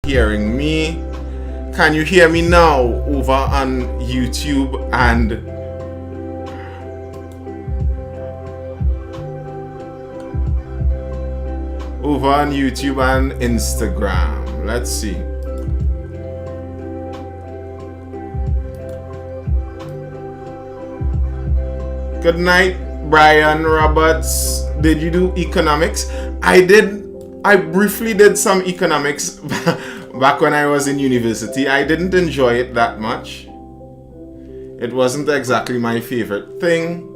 hearing me? Can you hear me now over on YouTube and Instagram? Let's see. Good night, Brian Roberts. Did you do economics? I did. I briefly did some economics back when I was in university. I didn't enjoy it that much. It wasn't exactly my favorite thing.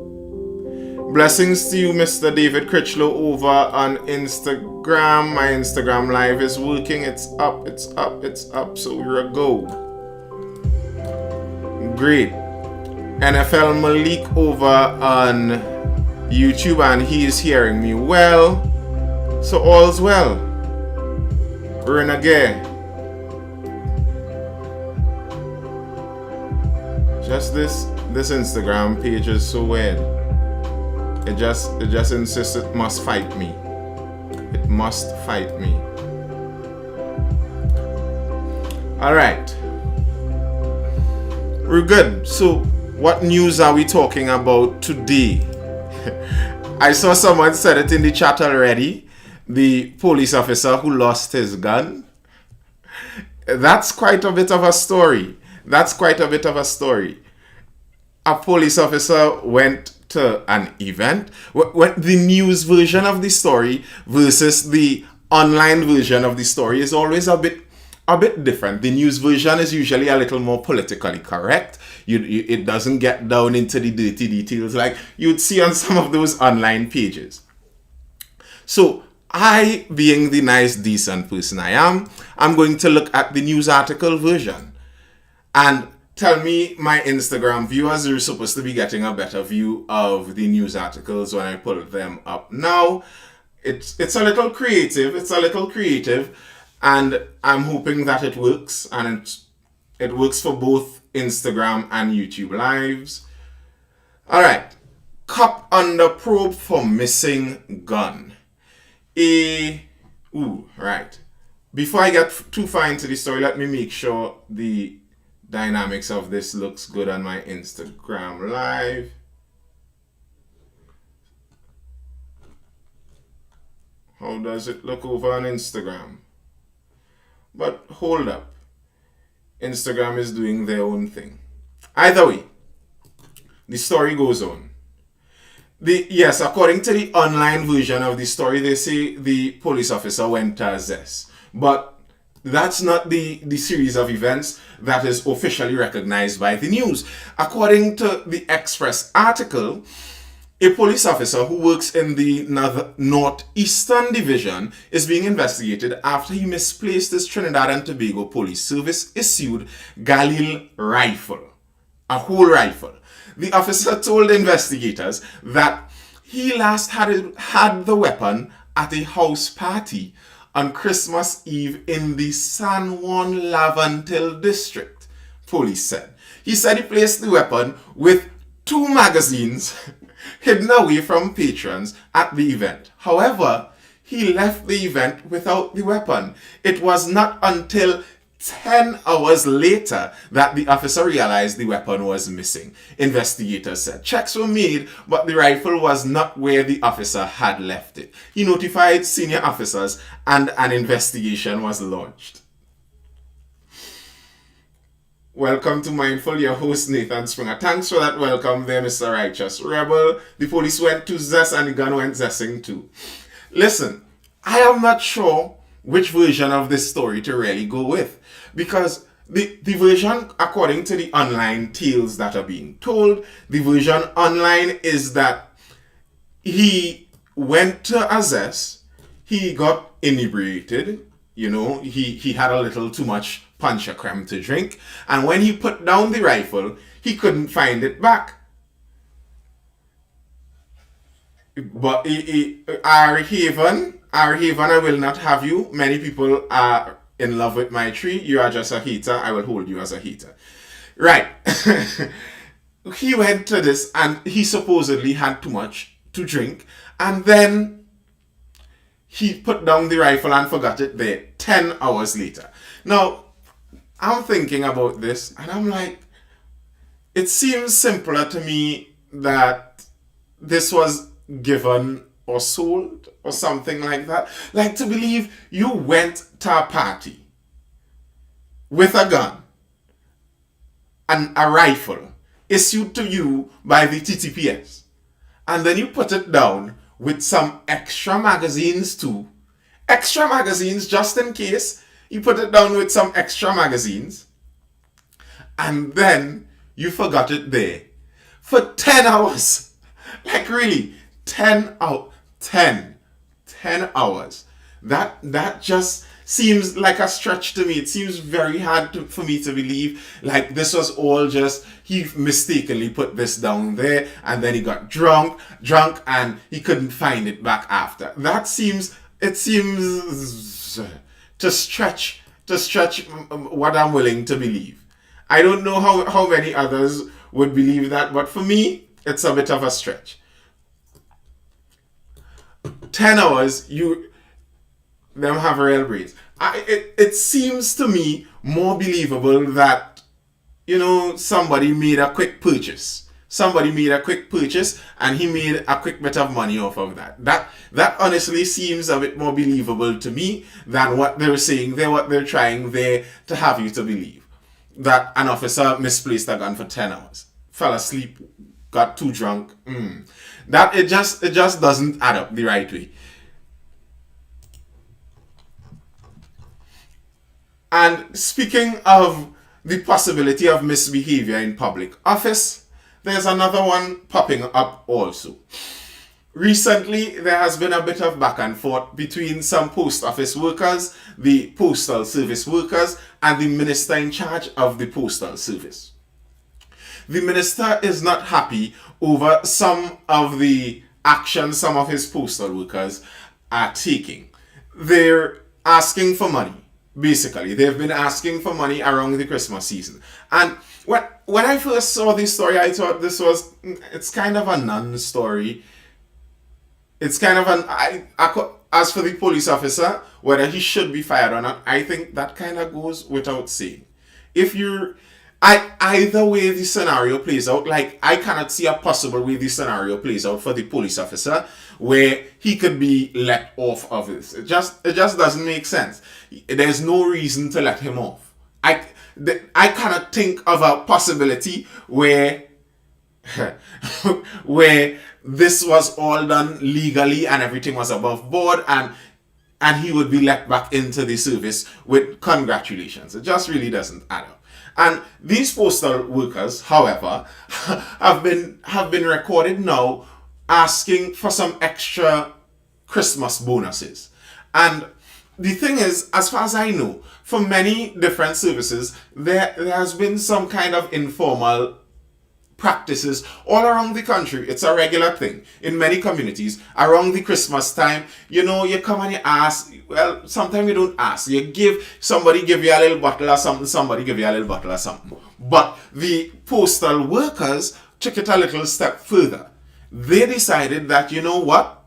Blessings to you, Mr. David Critchlow, over on Instagram. My Instagram live is working. It's up. So we're a go. Great. NFL Malik over on YouTube, and he is hearing me well. So all's well. Renegade. Just this Instagram page is so weird. It just insists it must fight me. It must fight me. Alright. We're good. So what news are we talking about today? I saw someone said it in the chat already. The police officer who lost his gun. That's quite a bit of a story. A police officer went to an event. The news version of the story versus the online version of the story is always a bit different. The news version is usually a little more politically correct. It doesn't get down into the dirty details like you'd see on some of those online pages. So I, being the nice, decent person I am, I'm going to look at the news article version. And tell me, my Instagram viewers, you're supposed to be getting a better view of the news articles when I pull them up now. It's a little creative. And I'm hoping that it works. And it works for both Instagram and YouTube lives. All right. Cop under probe for missing gun. Right. Before I get too far into the story, let me make sure the dynamics of this looks good on my Instagram live. How does it look over on Instagram? But hold up. Instagram is doing their own thing. Either way, the story goes on. According to the online version of the story, they say the police officer went to assess. But that's not the series of events that is officially recognized by the news. According to the Express article, a police officer who works in the Northeastern Division is being investigated after he misplaced his Trinidad and Tobago Police Service issued Galil rifle, a whole rifle. The officer told investigators that he last had the weapon at a house party on Christmas Eve in the San Juan Lavantil district, police said. He said he placed the weapon with 2 magazines hidden away from patrons at the event. However, he left the event without the weapon. It was not until 10 hours later that the officer realized the weapon was missing. Investigators said checks were made, but the rifle was not where the officer had left it. He notified senior officers and an investigation was launched. Welcome to Mindful, your host Nathan Springer. Thanks for that welcome there, Mr. Righteous Rebel. The police went to Zest and the gun went zesting too. Listen, I am not sure which version of this story to really go with. Because the version, according to the online tales that are being told, the version online is that he went to assess, he got inebriated, he had a little too much punch creme to drink, and when he put down the rifle, he couldn't find it back. But our Haven, I will not have you. Many people are in love with my tree. You are just a hater. I will hold you as a hater. Right. He went to this and he supposedly had too much to drink. And then he put down the rifle and forgot it there 10 hours later. Now, I'm thinking about this and I'm like, it seems simpler to me that this was given or sold or something like that. Like to believe you went to a party with a gun and a rifle issued to you by the TTPS, and then you put it down with some extra magazines too. Extra magazines just in case. You put it down with some extra magazines, and then you forgot it there for 10 hours. Like really, 10 out 10 hours. That just seems like a stretch to me. It seems very hard for me to believe like this was all just he mistakenly put this down there and then he got drunk and he couldn't find it back after. It seems to stretch what I'm willing to believe. I don't know how many others would believe that, but for me, it's a bit of a stretch. 10 hours, them have real brains. It seems to me more believable that, somebody made a quick purchase. Somebody made a quick purchase and he made a quick bit of money off of that. That honestly seems a bit more believable to me than what they're saying there, what they're trying there to have you to believe. That an officer misplaced a gun for 10 hours. Fell asleep, got too drunk. That it just doesn't add up the right way. And speaking of the possibility of misbehavior in public office, there's another one popping up also. Recently, there has been a bit of back and forth between some post office workers, the postal service workers, and the minister in charge of the postal service. The minister is not happy over some of the actions some of his postal workers are taking. They're asking for money. Basically, they've been asking for money around the Christmas season. And when I first saw this story, I thought it's kind of a non-story. It's kind of as for the police officer, whether he should be fired or not, I think that kind of goes without saying. Either way the scenario plays out, like I cannot see a possible way the scenario plays out for the police officer where he could be let off of this. It just doesn't make sense. There's no reason to let him off. I cannot think of a possibility where where this was all done legally and everything was above board and he would be let back into the service with congratulations. It just really doesn't add up. And these postal workers, however, have been recorded now asking for some extra Christmas bonuses. And the thing is, as far as I know, for many different services, there has been some kind of informal practices all around the country. It's a regular thing in many communities around the Christmas time. You come and you ask. Well, sometimes you don't ask. Somebody give you a little bottle or something, somebody give you a little bottle or something. But the postal workers took it a little step further. They decided that, you know what?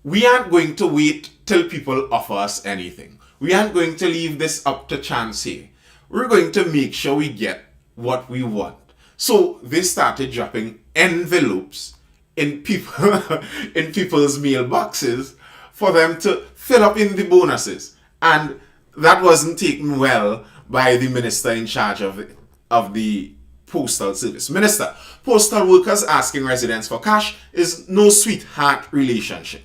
We aren't going to wait till people offer us anything. We aren't going to leave this up to chance here. We're going to make sure we get what we want. So they started dropping envelopes in people's mailboxes for them to fill up in the bonuses. And that wasn't taken well by the minister in charge of the postal service. Minister, postal workers asking residents for cash is no sweetheart relationship.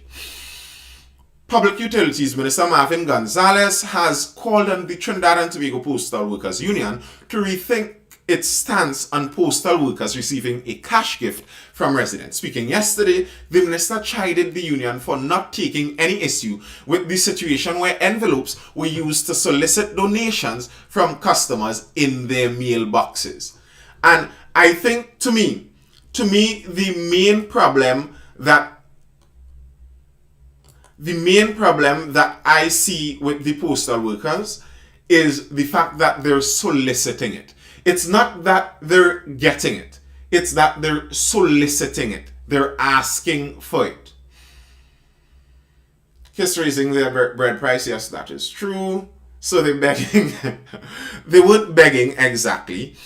Public Utilities Minister Marvin Gonzalez has called on the Trinidad and Tobago Postal Workers Union to rethink its stance on postal workers receiving a cash gift from residents. Speaking yesterday, the minister chided the union for not taking any issue with the situation where envelopes were used to solicit donations from customers in their mailboxes. And I think, to me, the main problem that I see with the postal workers is the fact that they're soliciting it. It's not that they're getting it. It's that they're soliciting it. They're asking for it. Kiss raising their bread price, yes, that is true. So they're begging. They weren't begging exactly.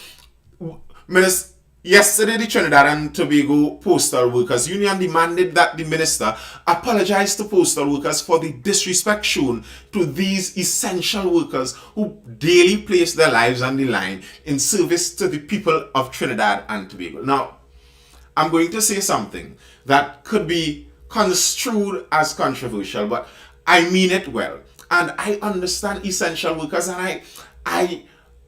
Minister, yesterday, the Trinidad and Tobago Postal Workers Union demanded that the minister apologize to postal workers for the disrespect shown to these essential workers who daily place their lives on the line in service to the people of Trinidad and Tobago. Now, I'm going to say something that could be construed as controversial, but I mean it well. And I understand essential workers, and I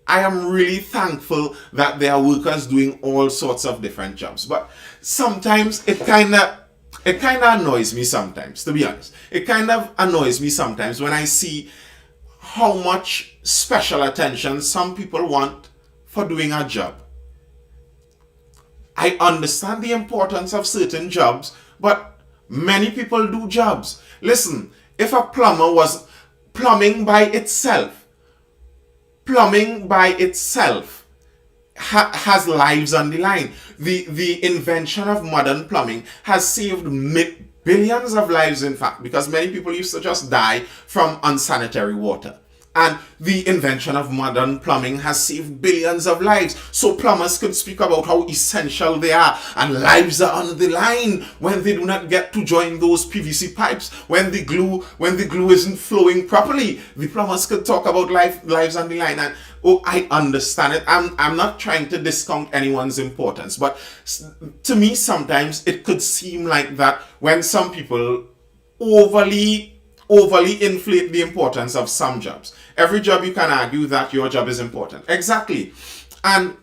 I am really thankful that there are workers doing all sorts of different jobs. But sometimes it kinda annoys me sometimes, to be honest. It kind of annoys me sometimes when I see how much special attention some people want for doing a job. I understand the importance of certain jobs, but many people do jobs. Listen, if a plumber was plumbing by itself, plumbing by itself has lives on the line. The invention of modern plumbing has saved billions of lives, in fact, because many people used to just die from unsanitary water. And the invention of modern plumbing has saved billions of lives. So plumbers could speak about how essential they are, and lives are on the line when they do not get to join those PVC pipes, when the glue isn't flowing properly. The plumbers could talk about lives on the line. And oh, I understand it. I'm not trying to discount anyone's importance, but to me sometimes it could seem like that when some people overly inflate the importance of some jobs. Every job you can argue that your job is important. Exactly. And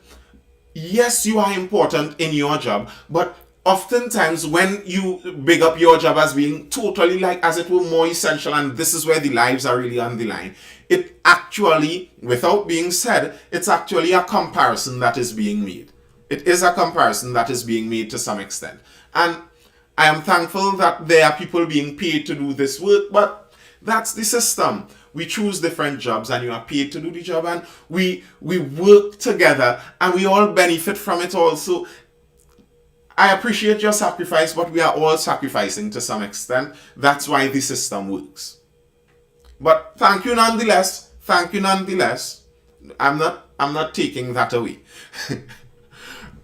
yes, you are important in your job, but oftentimes when you big up your job as being totally, like, as it were, more essential, and this is where the lives are really on the line, it actually, without being said, it's actually a comparison that is being made. It is a comparison that is being made to some extent. And I am thankful that there are people being paid to do this work, but that's the system. We choose different jobs and you are paid to do the job, and we work together and we all benefit from it also. I appreciate your sacrifice, but we are all sacrificing to some extent. That's why the system works. But thank you nonetheless. Thank you nonetheless. I'm not taking that away.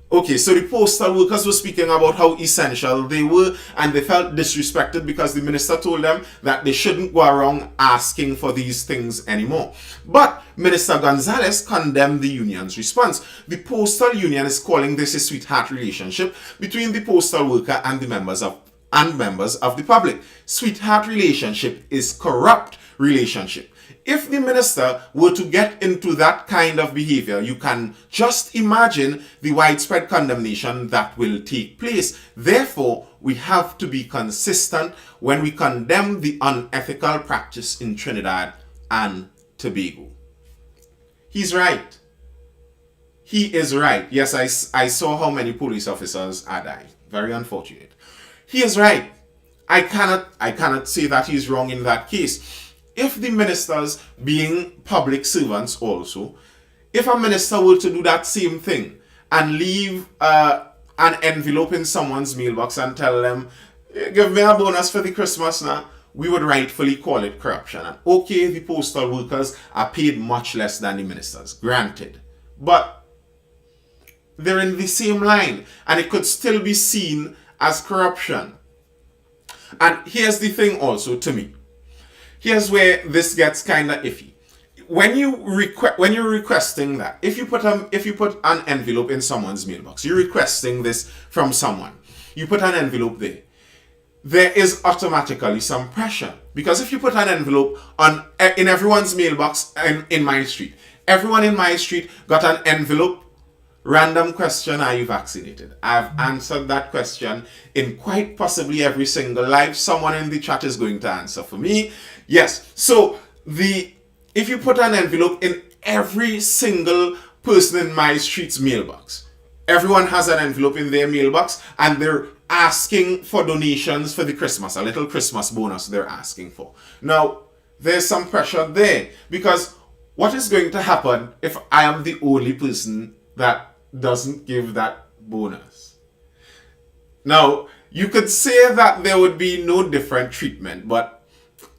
Okay, so the postal workers were speaking about how essential they were, and they felt disrespected because the minister told them that they shouldn't go around asking for these things anymore. But Minister Gonzalez condemned the union's response. The postal union is calling this a sweetheart relationship between the postal worker and the members of the public. Sweetheart relationship is corrupt relationship. If the minister were to get into that kind of behavior, you can just imagine the widespread condemnation that will take place. Therefore, we have to be consistent when we condemn the unethical practice in Trinidad and Tobago. He's right. He is right. Yes, I saw how many police officers are dying. Very unfortunate. He is right. I cannot say that he's wrong in that case. If the ministers, being public servants also, if a minister were to do that same thing and leave an envelope in someone's mailbox and tell them, give me a bonus for the Christmas now, we would rightfully call it corruption. And okay, the postal workers are paid much less than the ministers, granted. But they're in the same line, and it could still be seen as corruption. And here's the thing also to me. Here's where this gets kind of iffy. When you're requesting that, if you put an envelope in someone's mailbox, you're requesting this from someone. You put an envelope there. There is automatically some pressure, because if you put an envelope in everyone's mailbox in my street, everyone in my street got an envelope. Random question: are you vaccinated? I've answered that question in quite possibly every single live. Someone in the chat is going to answer for me. Yes. So if you put an envelope in every single person in my street's mailbox, everyone has an envelope in their mailbox, and they're asking for donations for the Christmas, a little Christmas bonus they're asking for. Now, there's some pressure there, because what is going to happen if I am the only person that doesn't give that bonus? Now, you could say that there would be no different treatment, but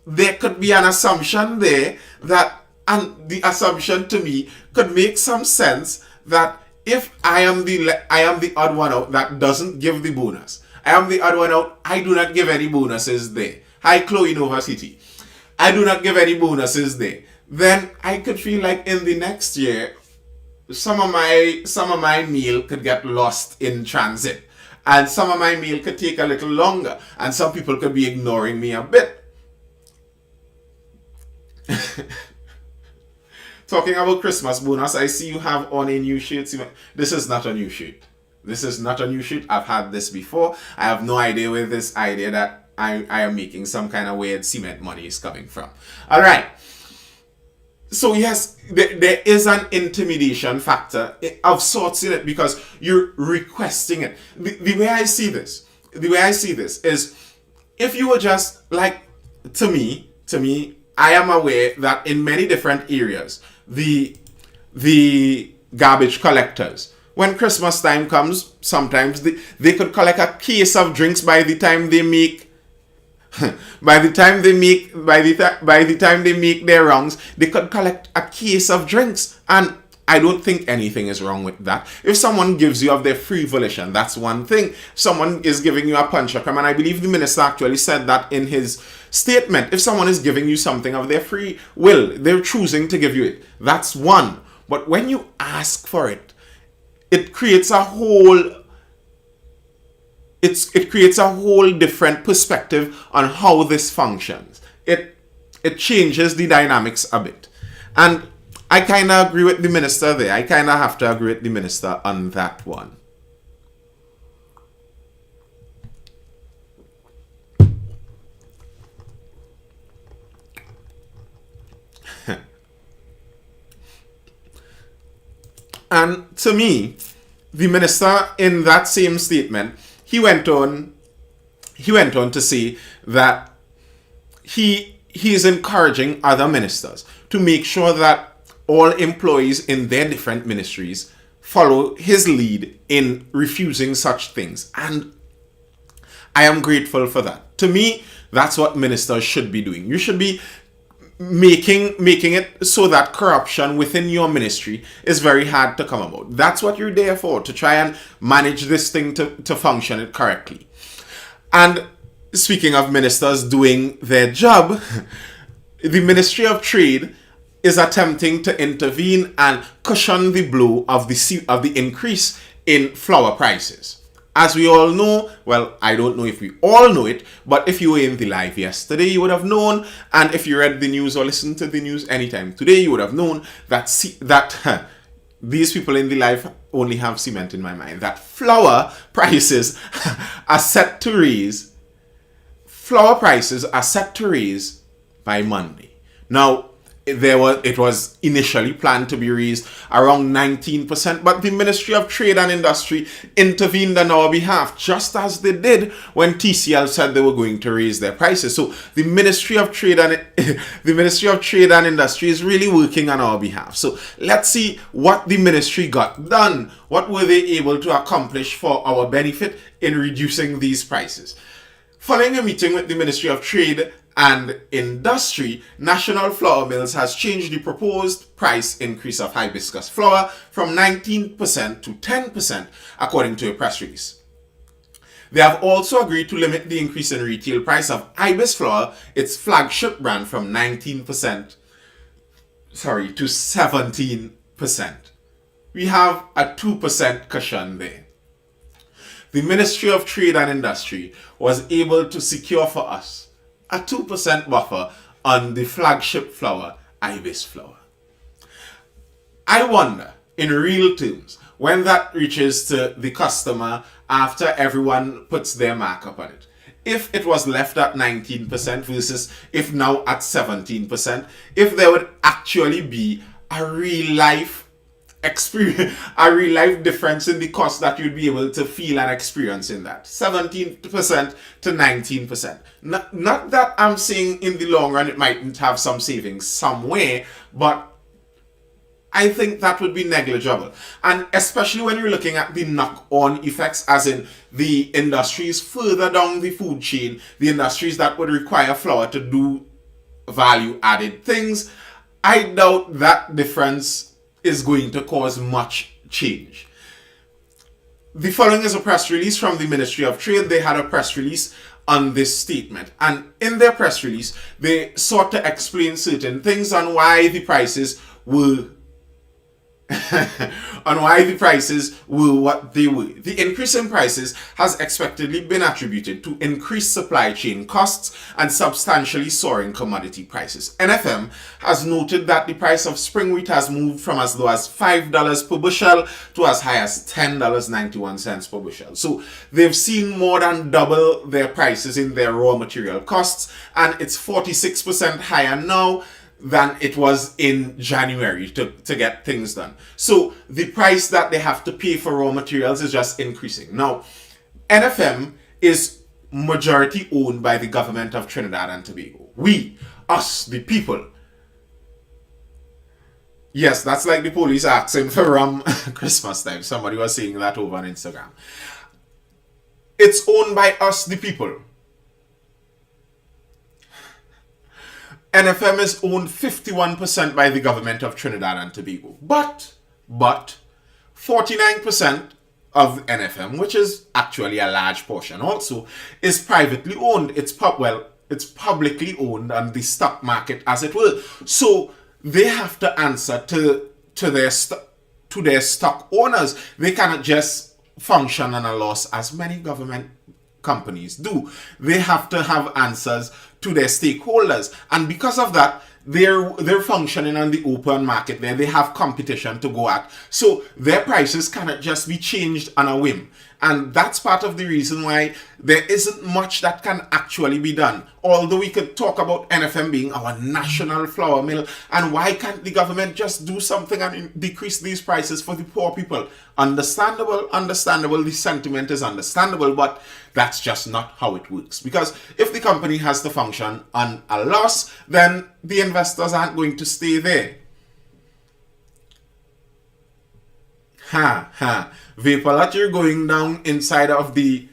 there could be an assumption there that And the assumption to me could make some sense that if I am the odd one out that doesn't give the bonus, I am the odd one out, I do not give any bonuses there. Hi Chloe Nova City. I do not give any bonuses there. Then I could feel like in the next year, some of my meal could get lost in transit. And some of my meal could take a little longer. And some people could be ignoring me a bit. Talking about Christmas bonus, I see you have on a new shirt. This is not a new shirt. This is not a new shirt. I've had this before. I have no idea where this idea that I am making some kind of weird cement money is coming from. All right. So yes, there is an intimidation factor of sorts in it because you're requesting it. The way I see this is, if you were just like, to me, I am aware that in many different areas, the garbage collectors, when Christmas time comes, sometimes they could collect a case of drinks by the time they make their rounds. They could collect a case of drinks, and I don't think anything is wrong with that. If someone gives you of their free volition, that's one thing. Someone is giving you a punch or come, and I believe the minister actually said that in his statement. If someone is giving you something of their free will, they're choosing to give you it. That's one. But when you ask for it, it creates a whole different perspective on how this functions. It changes the dynamics a bit. And I kind of agree with the minister there. I kind of have to agree with the minister on that one. And to me, the minister in that same statement, he went on to say that he is encouraging other ministers to make sure that all employees in their different ministries follow his lead in refusing such things. And I am grateful for that. To me, that's what ministers should be doing. You should be making it so that corruption within your ministry is very hard to come about. That's what you're there for, to try and manage this thing to function it correctly. And speaking of ministers doing their job, the Ministry of Trade is attempting to intervene and cushion the blow of the increase in flour prices. As we all know, well, I don't know if we all know it, but if you were in the live yesterday, you would have known, and if you read the news or listened to the news anytime today, you would have known that these people in the live only have cement in my mind, that flour prices are set to raise. Flour prices are set to raise by Monday. Now, it was initially planned to be raised around 19%, but the Ministry of Trade and Industry intervened on our behalf, just as they did when TCL said they were going to raise their prices. So the Ministry of Trade and Industry is really working on our behalf. So let's see what the ministry got done. What were they able to accomplish for our benefit in reducing these prices? Following a meeting with the Ministry of Trade and Industry, National Flour Mills has changed the proposed price increase of hibiscus flour from 19% to 10%, according to a press release. They have also agreed to limit the increase in retail price of Ibis flour, its flagship brand, from 19% to 17%. We have a 2% cushion there. The Ministry of Trade and Industry was able to secure for us a 2% buffer on the flagship flour, Ibis flour. I wonder, in real terms, when that reaches to the customer after everyone puts their markup on it, if it was left at 19% versus if now at 17%, if there would actually be a real life experience, a real life difference in the cost that you'd be able to feel and experience in that 17% to 19%. Not that I'm saying in the long run it mightn't have some savings somewhere, but I think that would be negligible. And especially when you're looking at the knock-on effects, as in the industries further down the food chain, the industries that would require flour to do value-added things, I doubt that difference is going to cause much change. The following is a press release from the Ministry of Trade. They had a press release on this statement. And in their press release, they sought to explain certain things on why the prices were what they were. The increase in prices has expectedly been attributed to increased supply chain costs and substantially soaring commodity prices. NFM has noted that the price of spring wheat has moved from as low as $5 per bushel to as high as $10.91 per bushel. So they've seen more than double their prices in their raw material costs, and it's 46% higher now than it was in January to get things done. So the price that they have to pay for raw materials is just increasing. Now, NFM is majority owned by the government of Trinidad and Tobago. We, us, the people. Yes, that's like the police asking for Christmas time. Somebody was saying that over on Instagram. It's owned by us, the people. NFM is owned 51% by the government of Trinidad and Tobago. But 49% of NFM, which is actually a large portion also, is privately owned. It's publicly owned on the stock market, as it were. So they have to answer to their stock owners. They cannot just function on a loss as many government companies do. They have to have answers to their stakeholders, and because of that, they're functioning on the open market where they have competition to go at. So their prices cannot just be changed on a whim. And that's part of the reason why there isn't much that can actually be done. Although we could talk about NFM being our national flour mill, and why can't the government just do something and decrease these prices for the poor people? Understandable, the sentiment is understandable, but that's just not how it works. Because if the company has to function on a loss, then the investors aren't going to stay there. Vaporlut, you're going down inside of the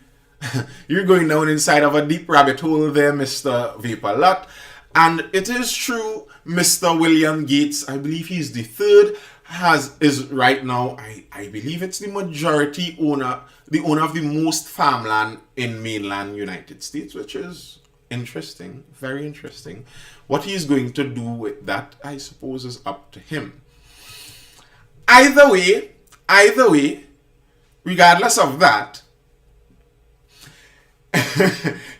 inside of a deep rabbit hole there, Mr. Vaporlut. And it is true, Mr. William Gates, I believe he's the third, is right now, I believe it's the majority owner, the owner of the most farmland in mainland United States, which is interesting, very interesting. What he's going to do with that, I suppose, is up to him. Either way, regardless of that,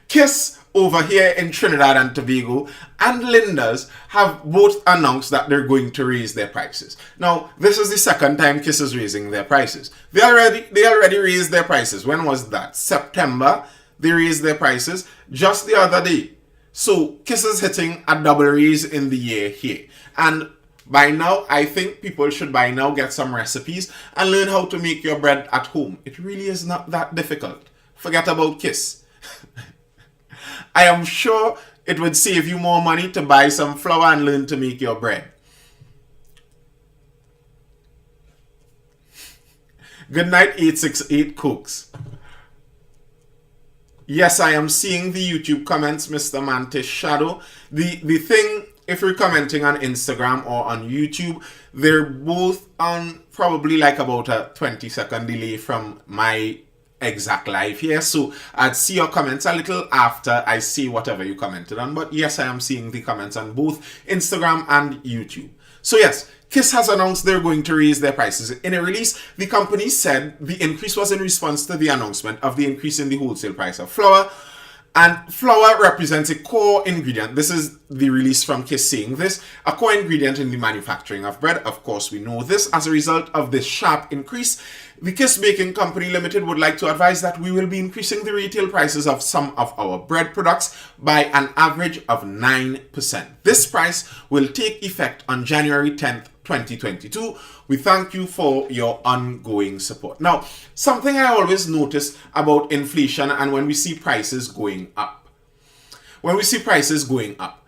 Kiss over here in Trinidad and Tobago and Linda's have both announced that they're going to raise their prices. Now, this is the second time Kiss is raising their prices. They already raised their prices. When was that? September. They raised their prices just the other day. So Kiss is hitting a double raise in the year here. And by now, I think people should by now get some recipes and learn how to make your bread at home. It really is not that difficult. Forget about Kiss. I am sure it would save you more money to buy some flour and learn to make your bread. Good night, 868 Cooks. Yes, I am seeing the YouTube comments, Mr. Mantis Shadow. The thing, if you're commenting on Instagram or on YouTube, they're both on probably like about a 20-second delay from my exact live here. So I'd see your comments a little after I see whatever you commented on. But yes, I am seeing the comments on both Instagram and YouTube. So yes, Kiss has announced they're going to raise their prices. In a release, the company said the increase was in response to the announcement of the increase in the wholesale price of flour. And flour represents a core ingredient. This is the release from Kiss saying this. A core ingredient in the manufacturing of bread. Of course, we know this. As a result of this sharp increase, the Kiss Baking Company Limited would like to advise that we will be increasing the retail prices of some of our bread products by an average of 9%. This price will take effect on January 10th, 2022. We thank you for your ongoing support. Now, something I always notice about inflation and when we see prices going up. When we see prices going up,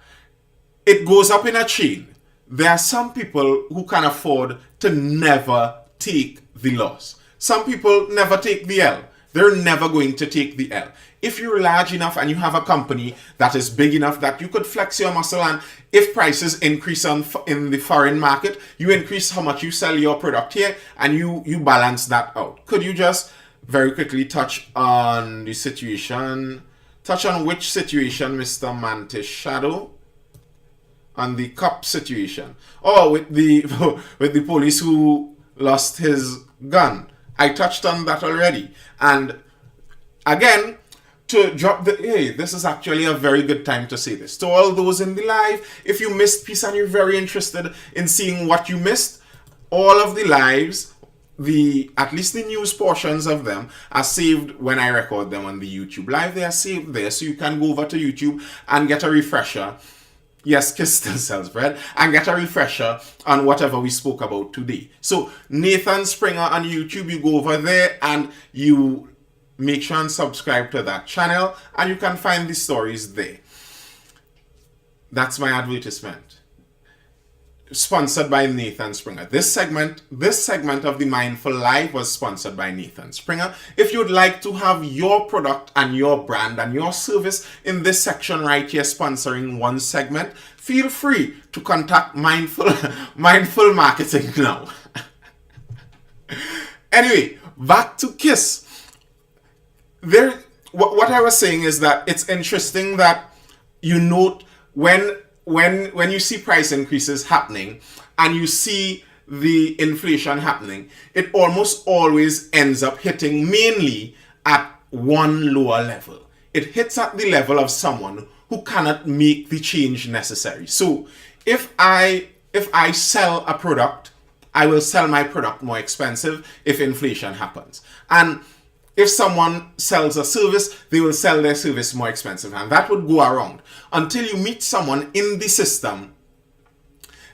it goes up in a chain. There are some people who can afford to never take the loss. Some people never take the L. They're never going to take the L. If you're large enough and you have a company that is big enough that you could flex your muscle, and if prices increase in the foreign market, you increase how much you sell your product here and you balance that out. Could you just very quickly touch on the situation? Touch on which situation, Mr. Mantis Shadow? On the cop situation. Oh, with the with the police who lost his gun. I touched on that already. And again, to drop the, hey, this is actually a very good time to say this. To all those in the live, if you missed peace and you're very interested in seeing what you missed, all of the lives, at least the news portions of them, are saved when I record them on the YouTube live. They are saved there, so you can go over to YouTube and get a refresher. Yes, Kiss still sells bread. And get a refresher on whatever we spoke about today. So Nathan Springer on YouTube, you go over there and you make sure and subscribe to that channel, and you can find the stories there. That's my advertisement. Sponsored by Nathan Springer. This segment of the Mindful Live was sponsored by Nathan Springer. If you'd like to have your product and your brand and your service in this section right here sponsoring one segment, feel free to contact Mindful Marketing now. Anyway, back to Kiss. What I was saying is that it's interesting that you note when you see price increases happening and you see the inflation happening, it almost always ends up hitting mainly at one lower level. It hits at the level of someone who cannot make the change necessary. So if I sell a product, I will sell my product more expensive if inflation happens. And if someone sells a service, they will sell their service more expensive. And that would go around until you meet someone in the system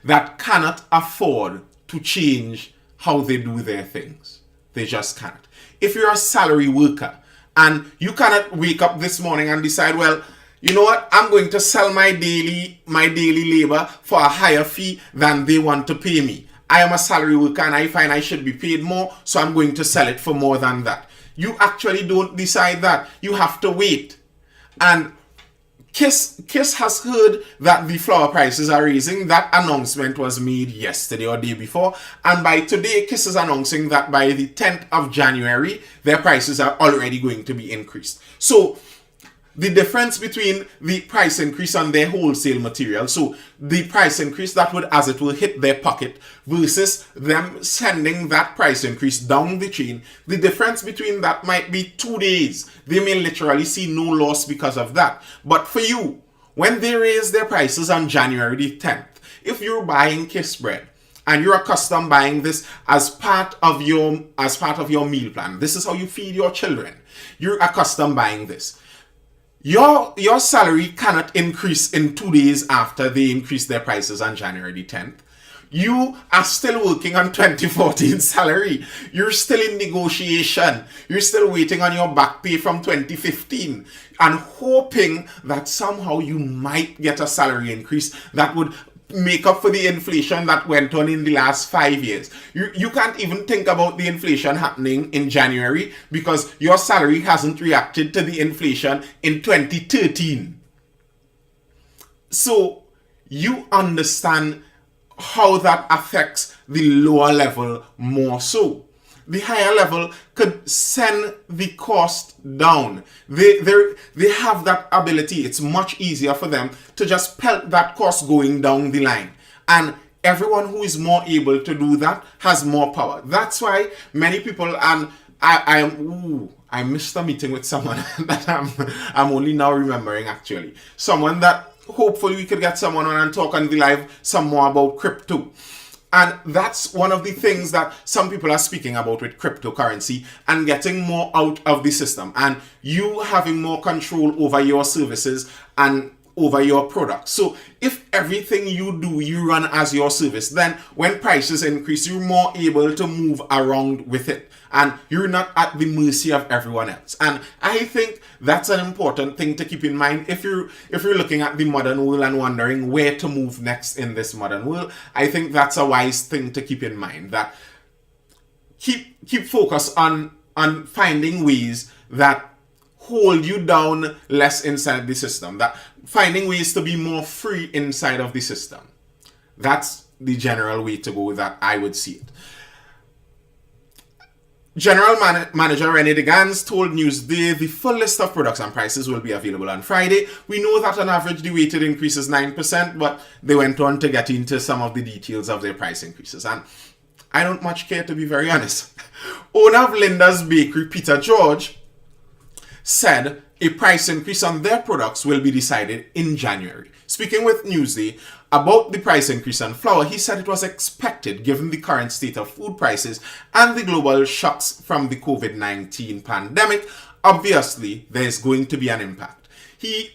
that cannot afford to change how they do their things. They just can't. If you're a salary worker and you cannot wake up this morning and decide, well, you know what, I'm going to sell my daily labor for a higher fee than they want to pay me. I am a salary worker and I find I should be paid more, so I'm going to sell it for more than that. You actually don't decide that. You have to wait. And Kiss has heard that the flour prices are raising. That announcement was made yesterday or day before. And by today, Kiss is announcing that by the 10th of January, their prices are already going to be increased. So the difference between the price increase on their wholesale material, so the price increase that would, as it will, hit their pocket versus them sending that price increase down the chain, the difference between that might be 2 days. They may literally see no loss because of that. But for you, when they raise their prices on January the 10th, if you're buying Kiss bread and you're accustomed buying this as part of your meal plan, this is how you feed your children. You're accustomed buying this. Your salary cannot increase in 2 days after they increase their prices on January the 10th. You are still working on 2014 salary. You're still in negotiation. You're still waiting on your back pay from 2015 and hoping that somehow you might get a salary increase that would make up for the inflation that went on in the last 5 years. You can't even think about the inflation happening in January because your salary hasn't reacted to the inflation in 2013. So you understand how that affects the lower level more so. The higher level could send the cost down. They have that ability. It's much easier for them to just pelt that cost going down the line. And everyone who is more able to do that has more power. That's why many people, and I missed a meeting with someone that I'm only now remembering actually. Someone that hopefully we could get someone on and talk on the live some more about crypto. And that's one of the things that some people are speaking about with cryptocurrency and getting more out of the system and you having more control over your services and over your products. So if everything you do, you run as your service, then when prices increase, you're more able to move around with it and you're not at the mercy of everyone else. And I think that's an important thing to keep in mind if you're looking at the modern world and wondering where to move next in this modern world. I think that's a wise thing to keep in mind, that keep focus on on finding ways that hold you down less inside the system, that finding ways to be more free inside of the system. That's the general way to go that I would see it. General Manager René de Gans told Newsday the full list of products and prices will be available on Friday. We know that on average the weighted increase is 9%, but they went on to get into some of the details of their price increases. And I don't much care, to be very honest. Owner of Linda's Bakery, Peter George, said a price increase on their products will be decided in January. Speaking with Newsday about the price increase on flour, he said it was expected given the current state of food prices and the global shocks from the COVID-19 pandemic. Obviously, there is going to be an impact.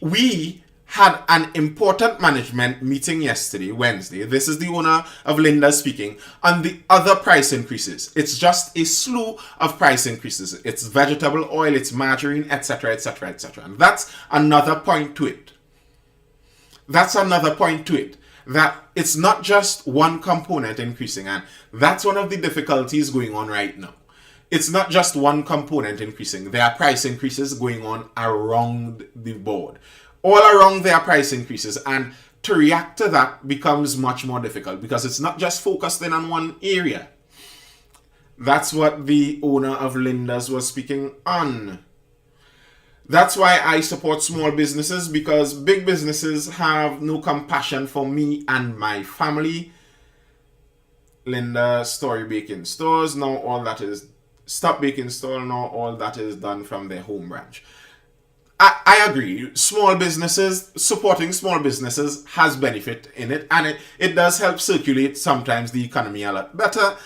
We had an important management meeting yesterday, Wednesday. This is the owner of Linda speaking on the other price increases. It's just a slew of price increases. It's vegetable oil, it's margarine, etc., etc., etc. And that's another point to it. That it's not just one component increasing, and that's one of the difficulties going on right now. It's not just one component increasing. There are price increases going on around the board. All around there are price increases, and to react to that becomes much more difficult because it's not just focused in on one area. That's what the owner of Linda's was speaking on. That's why I support small businesses, because big businesses have no compassion for me and my family. Linda Story Baking Stores, now all that is Stop Baking Store, now all that is done from their home branch. I agree. Small businesses, supporting small businesses has benefit in it, and it does help circulate sometimes the economy a lot better.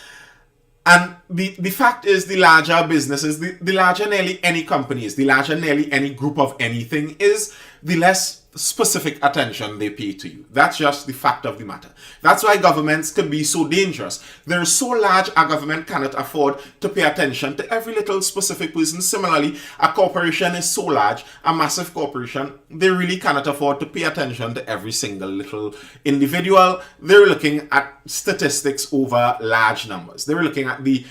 And the fact is, the larger businesses, the larger nearly any company is, the larger nearly any group of anything is, the less specific attention they pay to you. That's just the fact of the matter. That's why governments can be so dangerous. They're so large, a government cannot afford to pay attention to every little specific person. Similarly, a corporation is so large, a massive corporation, they really cannot afford to pay attention to every single little individual. They're looking at statistics over large numbers. They're looking at the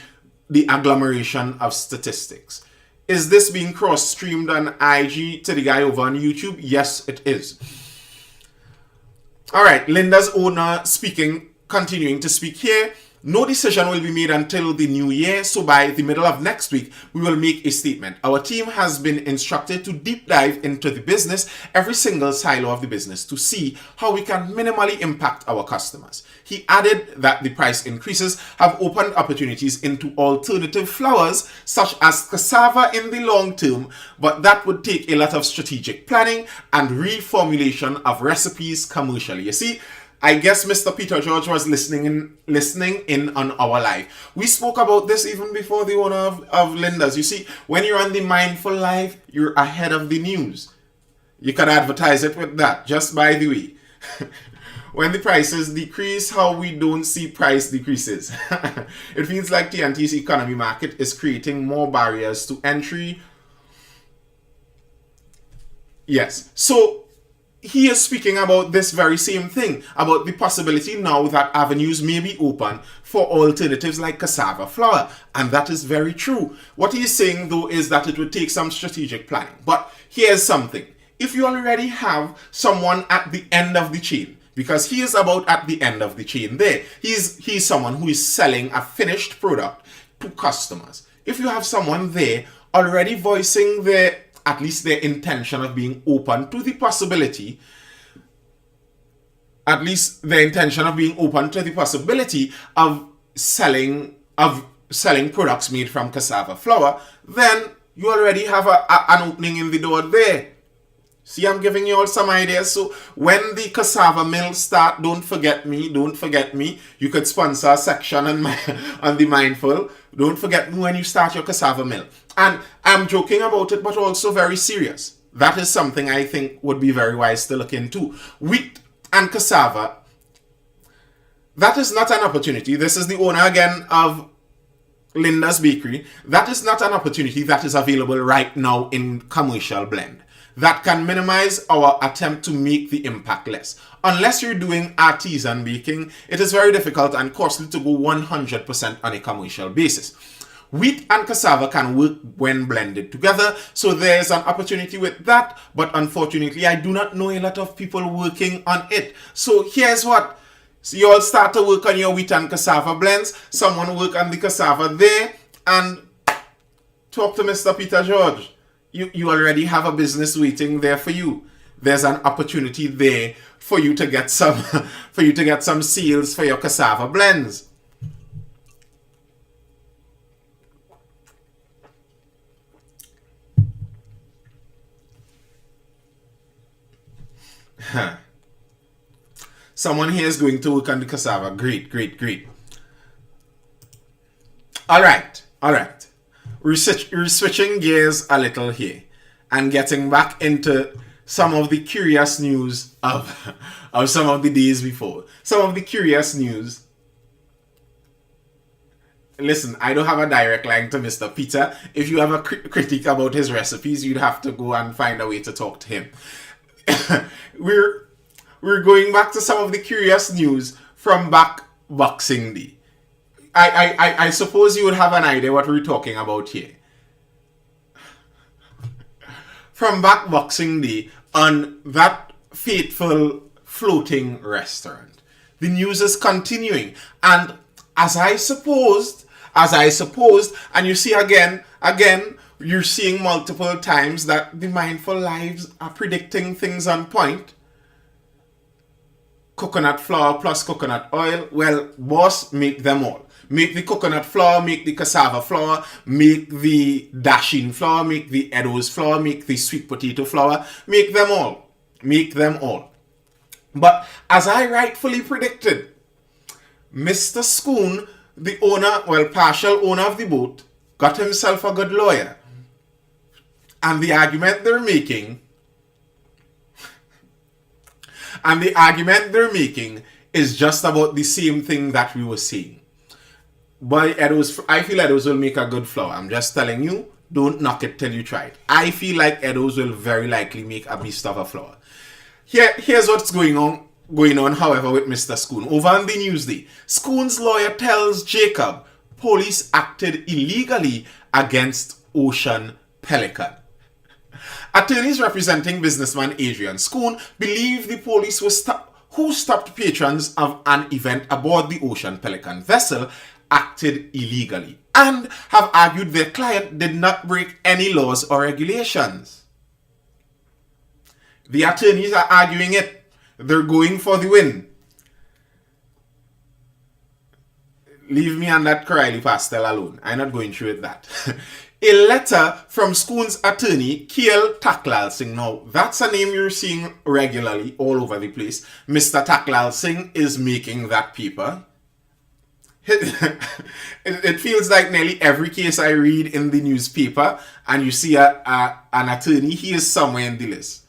agglomeration of statistics. Is this being cross-streamed on IG to the guy over on YouTube? Yes, it is. All right, Linda's owner continuing to speak here. No decision will be made until the new year, so by the middle of next week, we will make a statement. Our team has been instructed to deep dive into the business, every single silo of the business, to see how we can minimally impact our customers. He added that the price increases have opened opportunities into alternative flours, such as cassava in the long term, but that would take a lot of strategic planning and reformulation of recipes commercially. You see, I guess Mr. Peter George was listening in on our live. We spoke about this even before the owner of Linda's. You see, when you're on the Mindful Live, you're ahead of the news. You can advertise it with that, just by the way. When the prices decrease, how we don't see price decreases. It feels like TNT's economy market is creating more barriers to entry. Yes, so he is speaking about this very same thing, about the possibility now that avenues may be open for alternatives like cassava flour. And that is very true. What he is saying, though, is that it would take some strategic planning. But here's something. If you already have someone at the end of the chain, because he is about at the end of the chain there, he's someone who is selling a finished product to customers. If you have someone there already voicing at least their intention of being open to the possibility, of selling products made from cassava flour, then you already have an opening in the door there. See, I'm giving you all some ideas. So when the cassava mill start, don't forget me. You could sponsor a section on the Mindful. Don't forget me when you start your cassava mill. And I'm joking about it, but also very serious. That is something I think would be very wise to look into. Wheat and cassava, that is not an opportunity. This is the owner again of Linda's Bakery. That is not an opportunity that is available right now in commercial blend. That can minimize our attempt to make the impact less. Unless you're doing artisan baking, it is very difficult and costly to go 100% on a commercial basis. Wheat and cassava can work when blended together, so there's an opportunity with that, but unfortunately I do not know a lot of people working on it. So here's what. So you all start to work on your wheat and cassava blends, someone work on the cassava there, and talk to Mr. Peter George. You already have a business waiting there for you. There's an opportunity there for you to get some sales for your cassava blends. Someone here is going to work on the cassava. Great, great, great. All right. We're switching gears a little here and getting back into some of the curious news of some of the days before. Some of the curious news. Listen, I don't have a direct line to Mr. Peter. If you have a critique about his recipes, you'd have to go and find a way to talk to him. We're going back to some of the curious news from back Boxing Day. I suppose you would have an idea what we're talking about here. From back Boxing Day on that fateful floating restaurant. The news is continuing. And as I supposed, and you see again, you're seeing multiple times that the Mindful Lives are predicting things on point. Coconut flour plus coconut oil. Well, boss, make them all. Make the coconut flour, make the cassava flour, make the dasheen flour, make the Edo's flour, make the sweet potato flour. Make them all. Make them all. But as I rightfully predicted, Mr. Schoon, the owner, well, partial owner of the boat, got himself a good lawyer. And the argument they're making is just about the same thing that we were saying. But I feel Edo's will make a good flour. I'm just telling you, don't knock it till you try it. I feel like Edo's will very likely make a beast of a flour. Here's what's going on, however, with Mr. Schoon. Over on the Newsday, Schoon's lawyer tells Jacob police acted illegally against Ocean Pelican. Attorneys representing businessman Adrian Schoon believe the police who stopped patrons of an event aboard the Ocean Pelican vessel acted illegally and have argued their client did not break any laws or regulations. The attorneys are arguing it. They're going for the win. Leave me and that Corelli pastel alone. I'm not going through with that. A letter from Schoon's attorney, Kiel Taklal Singh. Now, that's a name you're seeing regularly all over the place. Mr. Taklal Singh is making that paper. It feels like nearly every case I read in the newspaper and you see an attorney, he is somewhere in the list.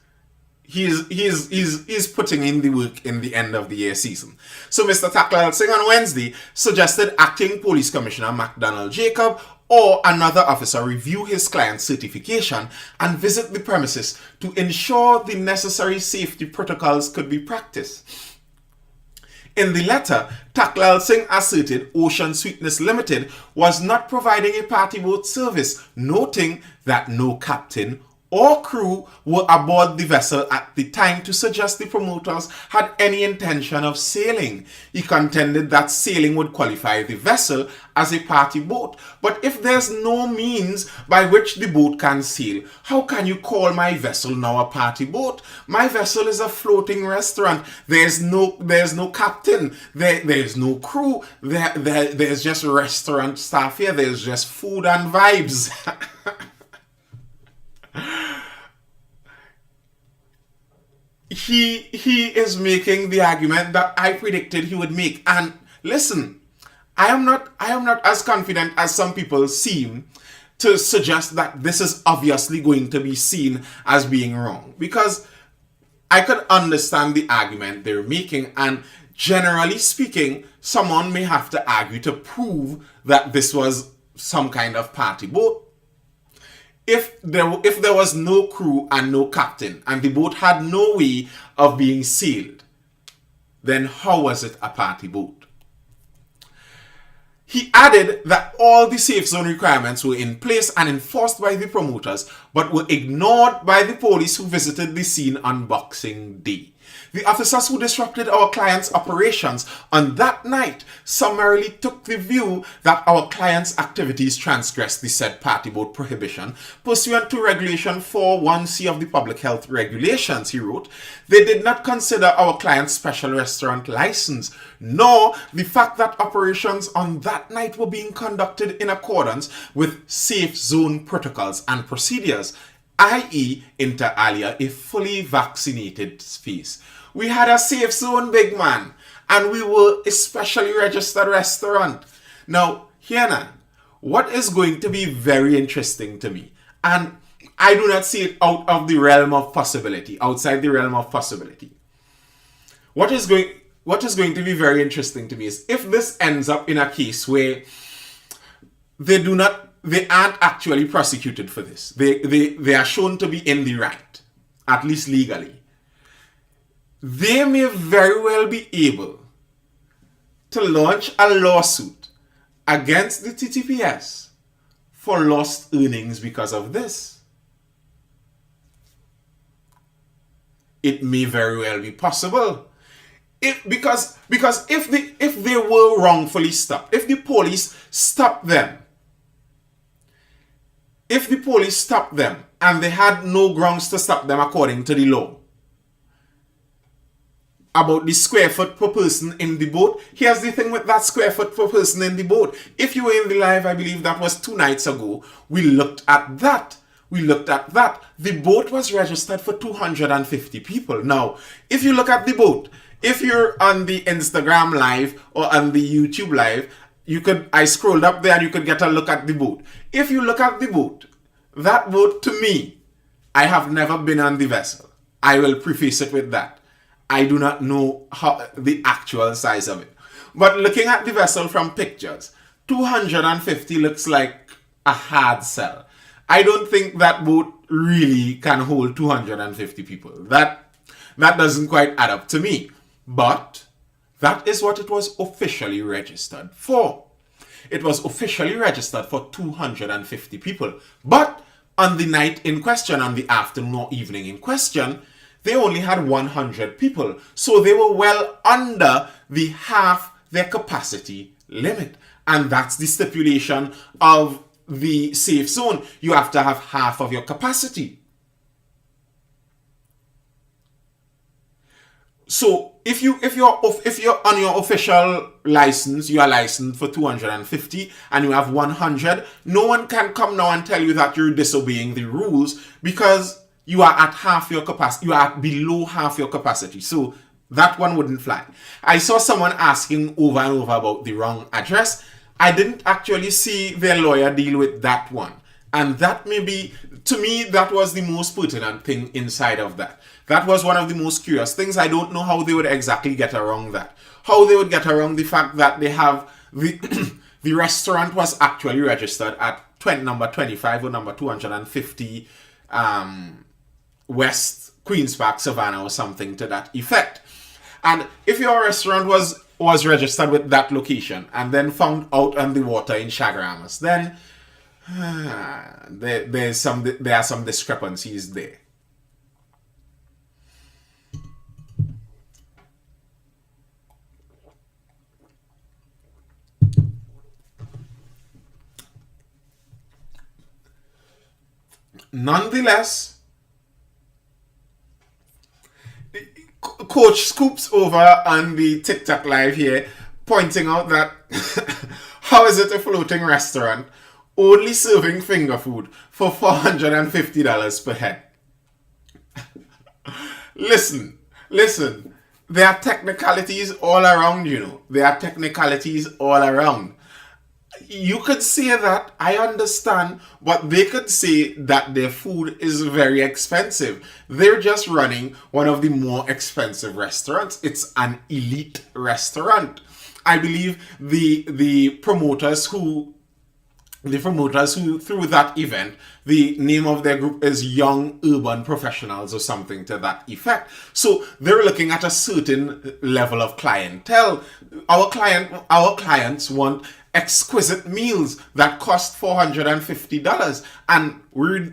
He's putting in the work in the end of the year season. So Mr. Taklal Singh on Wednesday suggested Acting Police Commissioner MacDonald Jacob or another officer review his client's certification and visit the premises to ensure the necessary safety protocols could be practiced. In the letter, Taklal Singh asserted Ocean Sweetness Limited was not providing a party boat service, noting that no captain or crew were aboard the vessel at the time to suggest the promoters had any intention of sailing. He contended that sailing would qualify the vessel as a party boat. But if there's no means by which the boat can sail, how can you call my vessel now a party boat? My vessel is a floating restaurant. There's no captain. There's no crew. There's just restaurant staff here. There's just food and vibes. He is making the argument that I predicted he would make. And listen, I am not as confident as some people seem to suggest that this is obviously going to be seen as being wrong. Because I could understand the argument they're making, and generally speaking, someone may have to argue to prove that this was some kind of party boat. If there was no crew and no captain and the boat had no way of being sailed, then how was it a party boat? He added that all the safe zone requirements were in place and enforced by the promoters, but were ignored by the police who visited the scene on Boxing Day. The officers who disrupted our client's operations on that night summarily took the view that our client's activities transgressed the said party board prohibition pursuant to Regulation 4(1)(c) of the Public Health Regulations, he wrote. They did not consider our client's special restaurant license, nor the fact that operations on that night were being conducted in accordance with safe zone protocols and procedures, i.e., inter alia, a fully vaccinated space. We had a safe zone, big man, and we were a specially registered restaurant. Now, here, what is going to be very interesting to me, and I do not see it out of the realm of possibility, outside the realm of possibility. What is going to be very interesting to me is if this ends up in a case where they aren't actually prosecuted for this. They are shown to be in the right, at least legally. They may very well be able to launch a lawsuit against the TTPS for lost earnings because of this. It may very well be possible. Because if they were wrongfully stopped, if the police stopped them and they had no grounds to stop them according to the law, about the square foot per person in the boat, here's the thing with that square foot per person in the boat. If you were in the live, I believe that was 2 nights ago, we looked at that. The boat was registered for 250 people. Now, if you look at the boat, if you're on the Instagram live or on the YouTube live, I scrolled up there and you could get a look at the boat. If you look at the boat, that boat to me, I have never been on the vessel. I will preface it with that. I do not know the actual size of it. But looking at the vessel from pictures, 250 looks like a hard sell. I don't think that boat really can hold 250 people. That doesn't quite add up to me. But that is what it was officially registered for. It was officially registered for 250 people. But on the night in question, on the afternoon or evening in question, they only had 100 people. So they were well under the half their capacity limit. And that's the stipulation of the safe zone. You have to have half of your capacity. So if you're on your official license, you are licensed for 250 and you have 100, no one can come now and tell you that you're disobeying the rules because you are at half your capacity. You are at below half your capacity. So that one wouldn't fly. I saw someone asking over and over about the wrong address. I didn't actually see their lawyer deal with that one. And that may be, to me, that was the most pertinent thing inside of that. That was one of the most curious things. I don't know how they would exactly get around that. How they would get around the fact that they have the restaurant was actually registered at number 25 or number 250 West Queen's Park, Savannah, or something to that effect. And if your restaurant was registered with that location and then found out on the water in Chaguaramas, then there are some discrepancies there. Nonetheless, Coach scoops over on the TikTok live here, pointing out that how is it a floating restaurant only serving finger food for $450 per head? Listen. There are technicalities all around, There are technicalities all around. You could say that, I understand, but they could say that their food is very expensive. They're just running one of the more expensive restaurants. It's an elite restaurant. I believe the promoters who through that event, the name of their group is Young Urban Professionals or something to that effect. So they're looking at a certain level of clientele. Our clients want exquisite meals that cost $450, and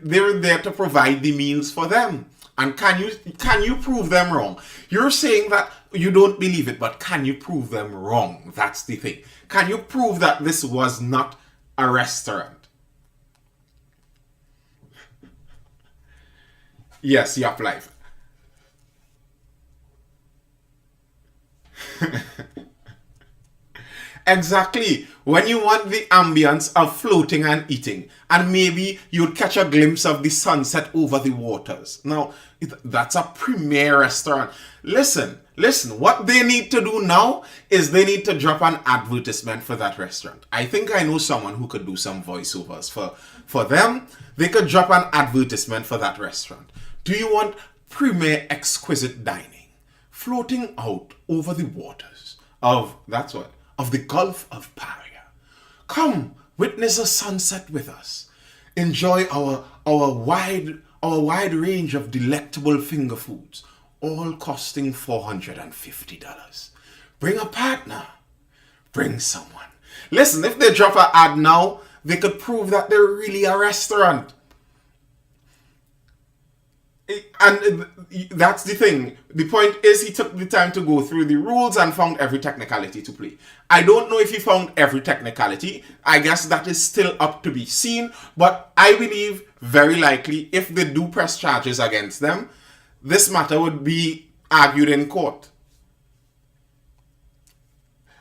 they're there to provide the meals for them. And can you prove them wrong? You're saying that you don't believe it, but can you prove them wrong? That's the thing. Can you prove that this was not a restaurant? Yes, Yap Life. Exactly. When you want the ambience of floating and eating, and maybe you'd catch a glimpse of the sunset over the waters. Now, that's a premier restaurant. Listen, what they need to do now is they need to drop an advertisement for that restaurant. I think I know someone who could do some voiceovers for them. They could drop an advertisement for that restaurant. Do you want premier exquisite dining, floating out over the waters of, that's what, of the Gulf of Paria? Come, witness a sunset with us. Enjoy our wide range of delectable finger foods, all costing $450. Bring a partner. Bring someone. Listen, if they drop an ad now, they could prove that they're really a restaurant. And that's the thing. The point is, he took the time to go through the rules and found every technicality to play. I don't know if he found every technicality. I guess that is still up to be seen. But I believe very likely if they do press charges against them, this matter would be argued in court.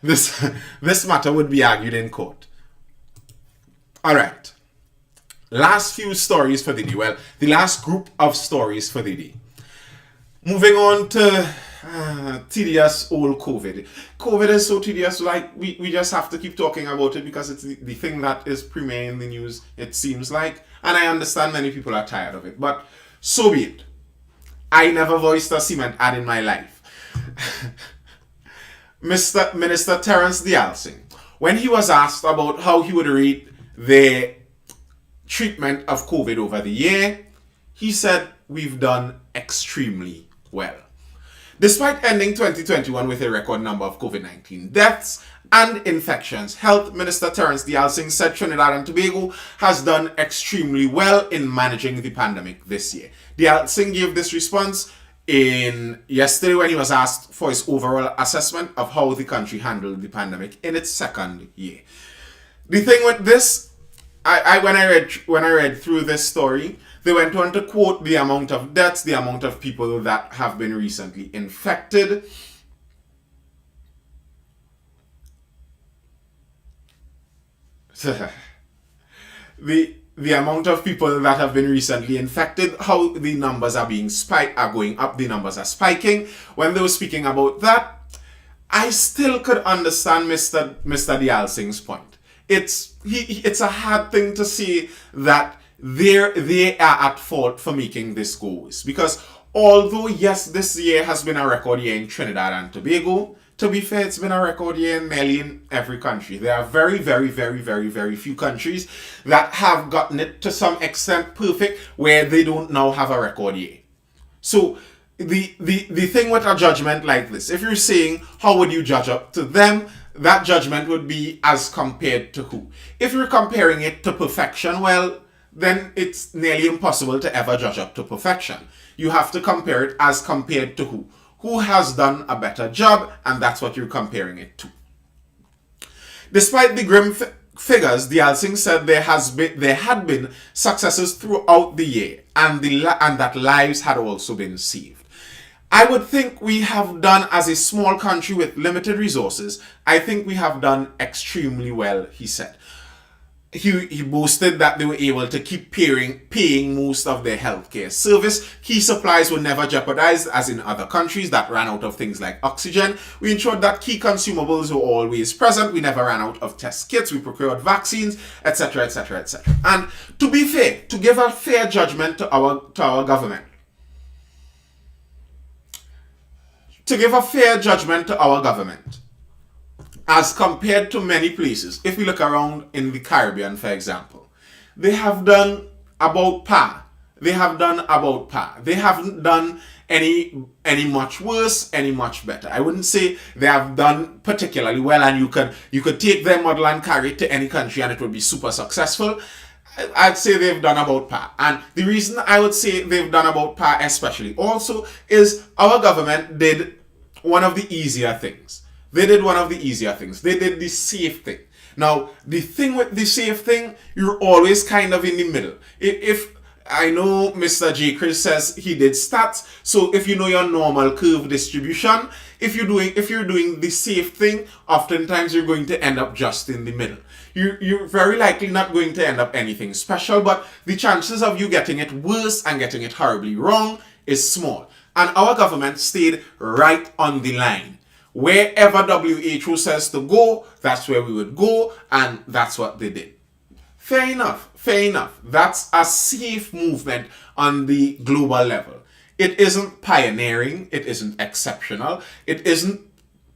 This matter would be argued in court. All right. Last few stories for the day. Well, the last group of stories for the day. Moving on to tedious old COVID. COVID is so tedious, like we just have to keep talking about it because it's the thing that is premier in the news, it seems like. And I understand many people are tired of it, but so be it. I never voiced a cement ad in my life. Minister Terence Dialsing, when he was asked about how he would rate the treatment of COVID over the year, he said, we've done extremely well. Despite ending 2021 with a record number of COVID-19 deaths and infections, Health Minister Terence Dialsing said Trinidad and Tobago has done extremely well in managing the pandemic this year. Dialsing gave this response yesterday when he was asked for his overall assessment of how the country handled the pandemic in its second year. The thing with this, when I read through this story, they went on to quote the amount of deaths, the amount of people that have been recently infected. The amount of people that have been recently infected, how the numbers are going up, the numbers are spiking. When they were speaking about that, I still could understand Mr. Dialsing's point. It's a hard thing to say that they are at fault for making this go worse. Because although, yes, this year has been a record year in Trinidad and Tobago, to be fair, it's been a record year nearly in every country. There are very, very, very, very, very few countries that have gotten it to some extent perfect where they don't now have a record year. So the thing with a judgment like this, if you're saying how would you judge up to them, that judgment would be as compared to who? If you're comparing it to perfection, well, then it's nearly impossible to ever judge up to perfection. You have to compare it as compared to who? Who has done a better job, and that's what you're comparing it to. Despite the grim figures, Dialsing said there had been successes throughout the year, and that lives had also been saved. I would think we have done, as a small country with limited resources, I think we have done extremely well, he said. He boasted that they were able to keep paying most of their healthcare service. Key supplies were never jeopardized, as in other countries that ran out of things like oxygen. We ensured that key consumables were always present. We never ran out of test kits. We procured vaccines, etc., etc., etc. And to be fair, to give a fair judgment to our government, as compared to many places, if we look around in the Caribbean, for example, they have done about par. they have done about par. They haven't done any much worse, any much better. I wouldn't say they have done particularly well, and you could take their model and carry it to any country and it would be super successful. I'd say they've done about par. And the reason I would say they've done about par especially also is our government did one of the easier things. They did one of the easier things. They did the safe thing. Now, the thing with the safe thing, you're always kind of in the middle. If I know Mr. J. Chris says he did stats, so if you know your normal curve distribution, if you're doing the safe thing, oftentimes you're going to end up just in the middle. You're very likely not going to end up anything special, but the chances of you getting it worse and getting it horribly wrong is small. And our government stayed right on the line. Wherever WHO says to go, that's where we would go, and that's what they did. Fair enough, fair enough. That's a safe movement on the global level. It isn't pioneering, it isn't exceptional, it isn't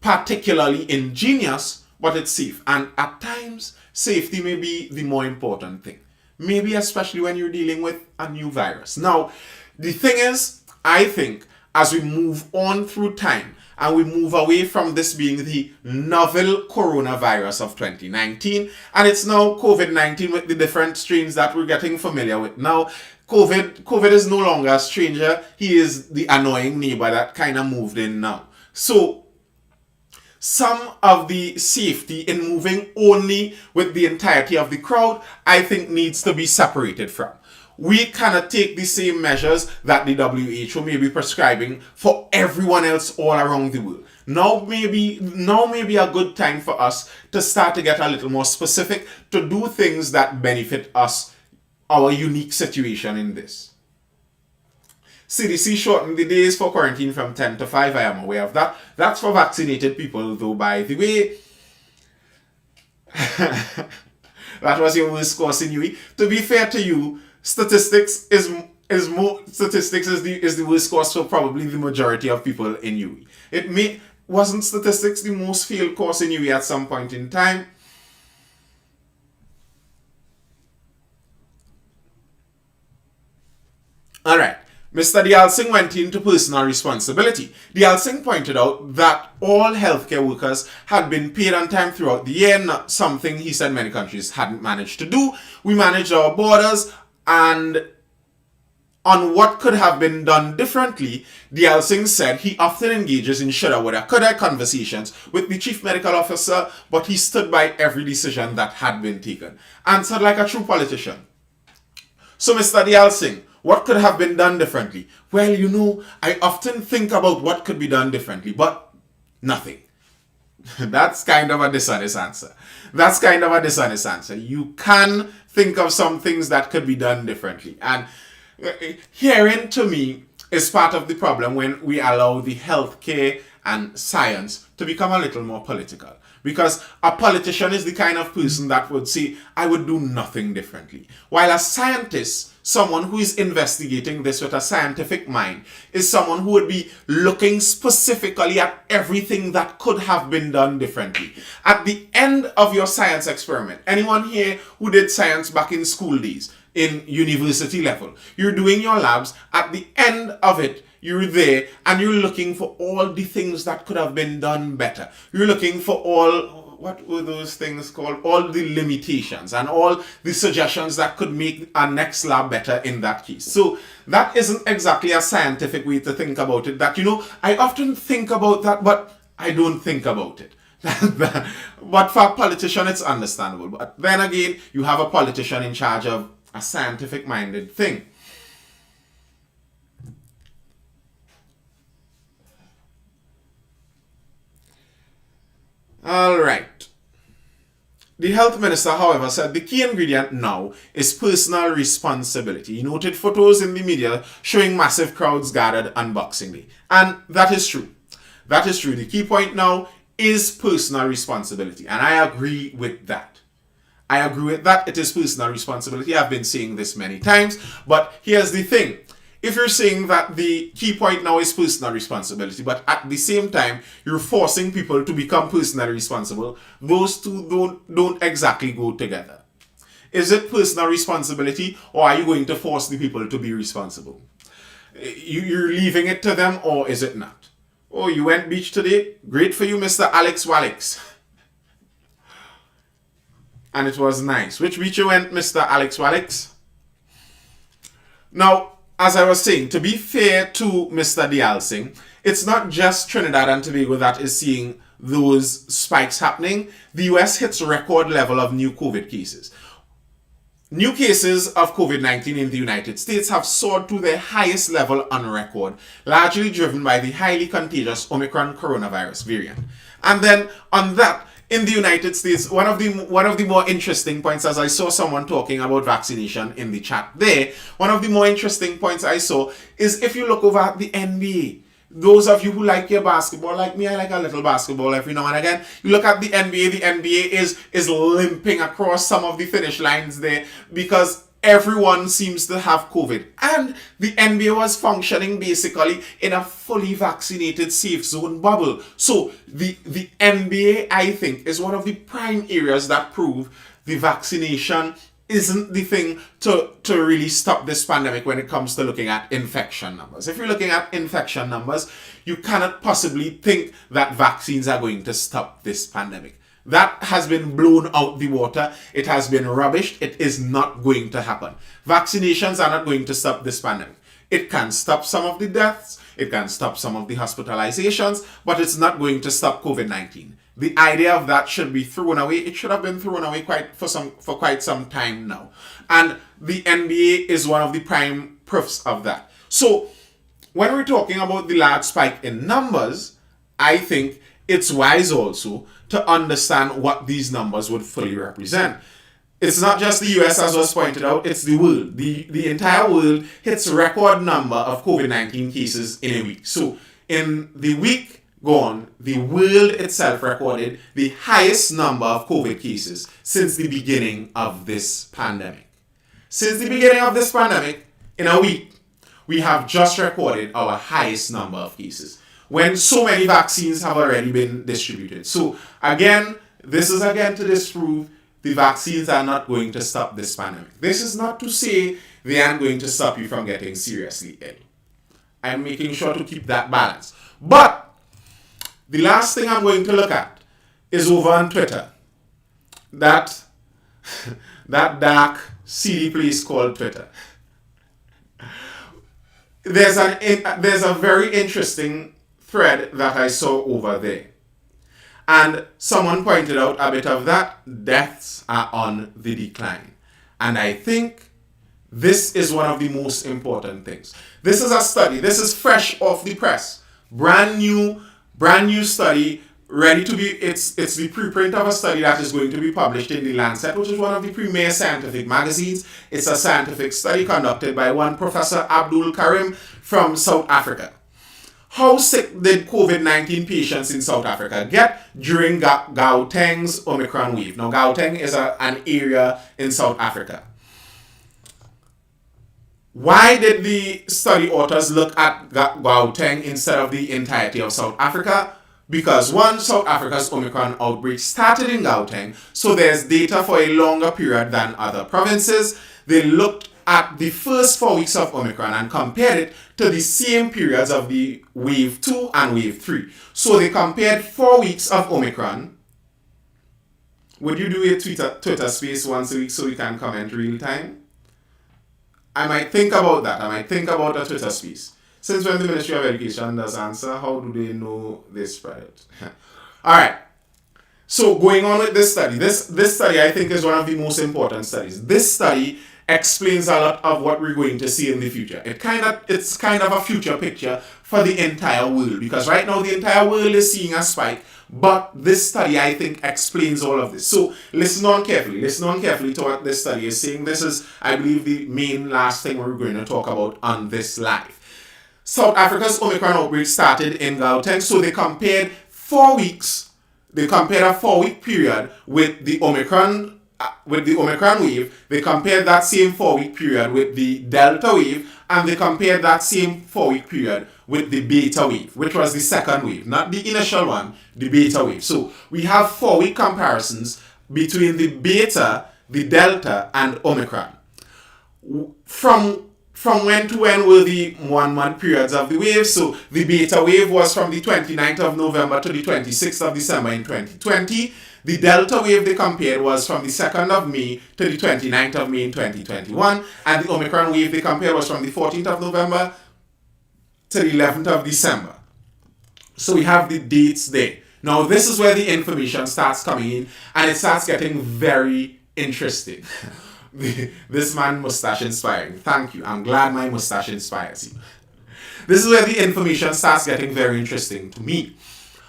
particularly ingenious, but it's safe. And at times, safety may be the more important thing. Maybe especially when you're dealing with a new virus. Now, the thing is, I think as we move on through time and we move away from this being the novel coronavirus of 2019, and it's now COVID-19 with the different strains that we're getting familiar with now. COVID is no longer a stranger. He is the annoying neighbor that kind of moved in now. So some of the safety in moving only with the entirety of the crowd, I think needs to be separated from. We cannot take the same measures that the WHO may be prescribing for everyone else all around the world. Now may be a good time for us to start to get a little more specific, to do things that benefit us, our unique situation in this. CDC shortened the days for quarantine from 10 to 5. I am aware of that. That's for vaccinated people, though, by the way. That was your worst course in UE. To be fair to you, statistics is the worst course for probably the majority of people in UE. Wasn't statistics the most failed course in UE at some point in time? All right. Mr. Dial Singh went into personal responsibility. Dial Singh pointed out that all healthcare workers had been paid on time throughout the year, not something he said many countries hadn't managed to do. We managed our borders, and on what could have been done differently, Dial Singh said he often engages in shoulda, woulda, coulda conversations with the chief medical officer, but he stood by every decision that had been taken. Answered like a true politician. So Mr. Dial Singh, what could have been done differently? Well, I often think about what could be done differently, but nothing. That's kind of a dishonest answer. You can think of some things that could be done differently. And herein, to me, is part of the problem when we allow the healthcare and science to become a little more political. Because a politician is the kind of person that would say, I would do nothing differently. While a scientist, someone who is investigating this with a scientific mind, is someone who would be looking specifically at everything that could have been done differently. At the end of your science experiment, anyone here who did science back in school days, in university level, you're doing your labs, at the end of it, you're there and you're looking for all the things that could have been done better. You're looking for what were those things called? All the limitations and all the suggestions that could make our next lab better in that case. So that isn't exactly a scientific way to think about it. That, I often think about that, but I don't think about it. But for a politician, it's understandable. But then again, you have a politician in charge of a scientific-minded thing. All right. The health minister, however, said the key ingredient now is personal responsibility. He noted photos in the media showing massive crowds gathered on Boxing Day. And that is true. That is true. The key point now is personal responsibility. And I agree with that. It is personal responsibility. I've been saying this many times. But here's the thing. If you're saying that the key point now is personal responsibility, but at the same time, you're forcing people to become personally responsible, those two don't exactly go together. Is it personal responsibility, or are you going to force the people to be responsible? You're leaving it to them, or is it not? Oh, you went beach today? Great for you, Mr. Alex Wallix. And it was nice. Which beach you went, Mr. Alex Wallix? Now, as I was saying, to be fair to Mr. Dialsing, it's not just Trinidad and Tobago that is seeing those spikes happening. The US hits record level of new COVID cases. New cases of COVID-19 in the United States have soared to their highest level on record, largely driven by the highly contagious Omicron coronavirus variant. And then on that, in the United States, one of the more interesting points, as I saw someone talking about vaccination in the chat there, one of the more interesting points I saw is if you look over at the NBA. Those of you who like your basketball, like me, I like a little basketball every now and again. You look at the NBA is limping across some of the finish lines there because everyone seems to have COVID. And the NBA was functioning basically in a fully vaccinated safe zone bubble. So the NBA, I think, is one of the prime areas that prove the vaccination isn't the thing to really stop this pandemic when it comes to looking at infection numbers. If you're looking at infection numbers, you cannot possibly think that vaccines are going to stop this pandemic. That has been blown out the water. It has been rubbished. It is not going to happen. Vaccinations are not going to stop this pandemic. It can stop some of the deaths. It can stop some of the hospitalizations, but it's not going to stop COVID-19. The idea of that should be thrown away. It should have been thrown away for quite some time now. And the NBA is one of the prime proofs of that. So when we're talking about the large spike in numbers, I think it's wise also to understand what these numbers would fully represent. It's not just the US, as was pointed out, it's the world. The entire world hits a record number of COVID-19 cases in a week. So in the week gone, the world itself recorded the highest number of COVID cases since the beginning of this pandemic. Since the beginning of this pandemic, in a week, we have just recorded our highest number of cases when so many vaccines have already been distributed. So again, this is again to disprove the vaccines are not going to stop this pandemic. This is not to say they aren't going to stop you from getting seriously ill. I'm making sure to keep that balance. But the last thing I'm going to look at is over on Twitter. That dark, seedy place called Twitter. There's a very interesting thread that I saw over there. And someone pointed out a bit of that. Deaths are on the decline. And I think this is one of the most important things. This is a study. This is fresh off the press. Brand new study, ready to be, it's the preprint of a study that is going to be published in The Lancet, which is one of the premier scientific magazines. It's a scientific study conducted by one Professor Abdul Karim from South Africa. How sick did COVID-19 patients in South Africa get during Gauteng's Omicron wave? Now, Gauteng is an area in South Africa. Why did the study authors look at Gauteng instead of the entirety of South Africa? Because one, South Africa's Omicron outbreak started in Gauteng, so there's data for a longer period than other provinces. They looked at the first 4 weeks of Omicron and compared it to the same periods of the wave 2 and wave 3. So they compared 4 weeks of Omicron. Would you do a Twitter space once a week so we can comment real time? I might think about that. I might think about a Twitter space. Since when the Ministry of Education does answer, how do they know they spread it? Alright. So going on with this study. This study I think is one of the most important studies. This study explains a lot of what we're going to see in the future. It's kind of a future picture for the entire world, because right now the entire world is seeing a spike, but this study I think explains all of this. So listen on carefully to what this study is saying. This is, I believe, the main last thing we're going to talk about on this live. South Africa's Omicron outbreak started in Gauteng, so they compared 4 weeks. They compared a 4-week period with the Omicron wave. They compared that same 4-week period with the Delta wave, and they compared that same 4-week period with the Beta wave, which was the second wave, not the initial one, the Beta wave. So we have 4-week comparisons between the Beta, the Delta, and Omicron. From when to when were the 1 month periods of the wave? So the beta wave was from the 29th of November to the 26th of December in 2020. The Delta wave they compared was from the 2nd of May to the 29th of May in 2021. And the Omicron wave they compared was from the 14th of November to the 11th of December. So we have the dates there. Now this is where the information starts coming in and it starts getting very interesting. This man mustache inspiring. Thank you. I'm glad my mustache inspires you. This is where the information starts getting very interesting to me.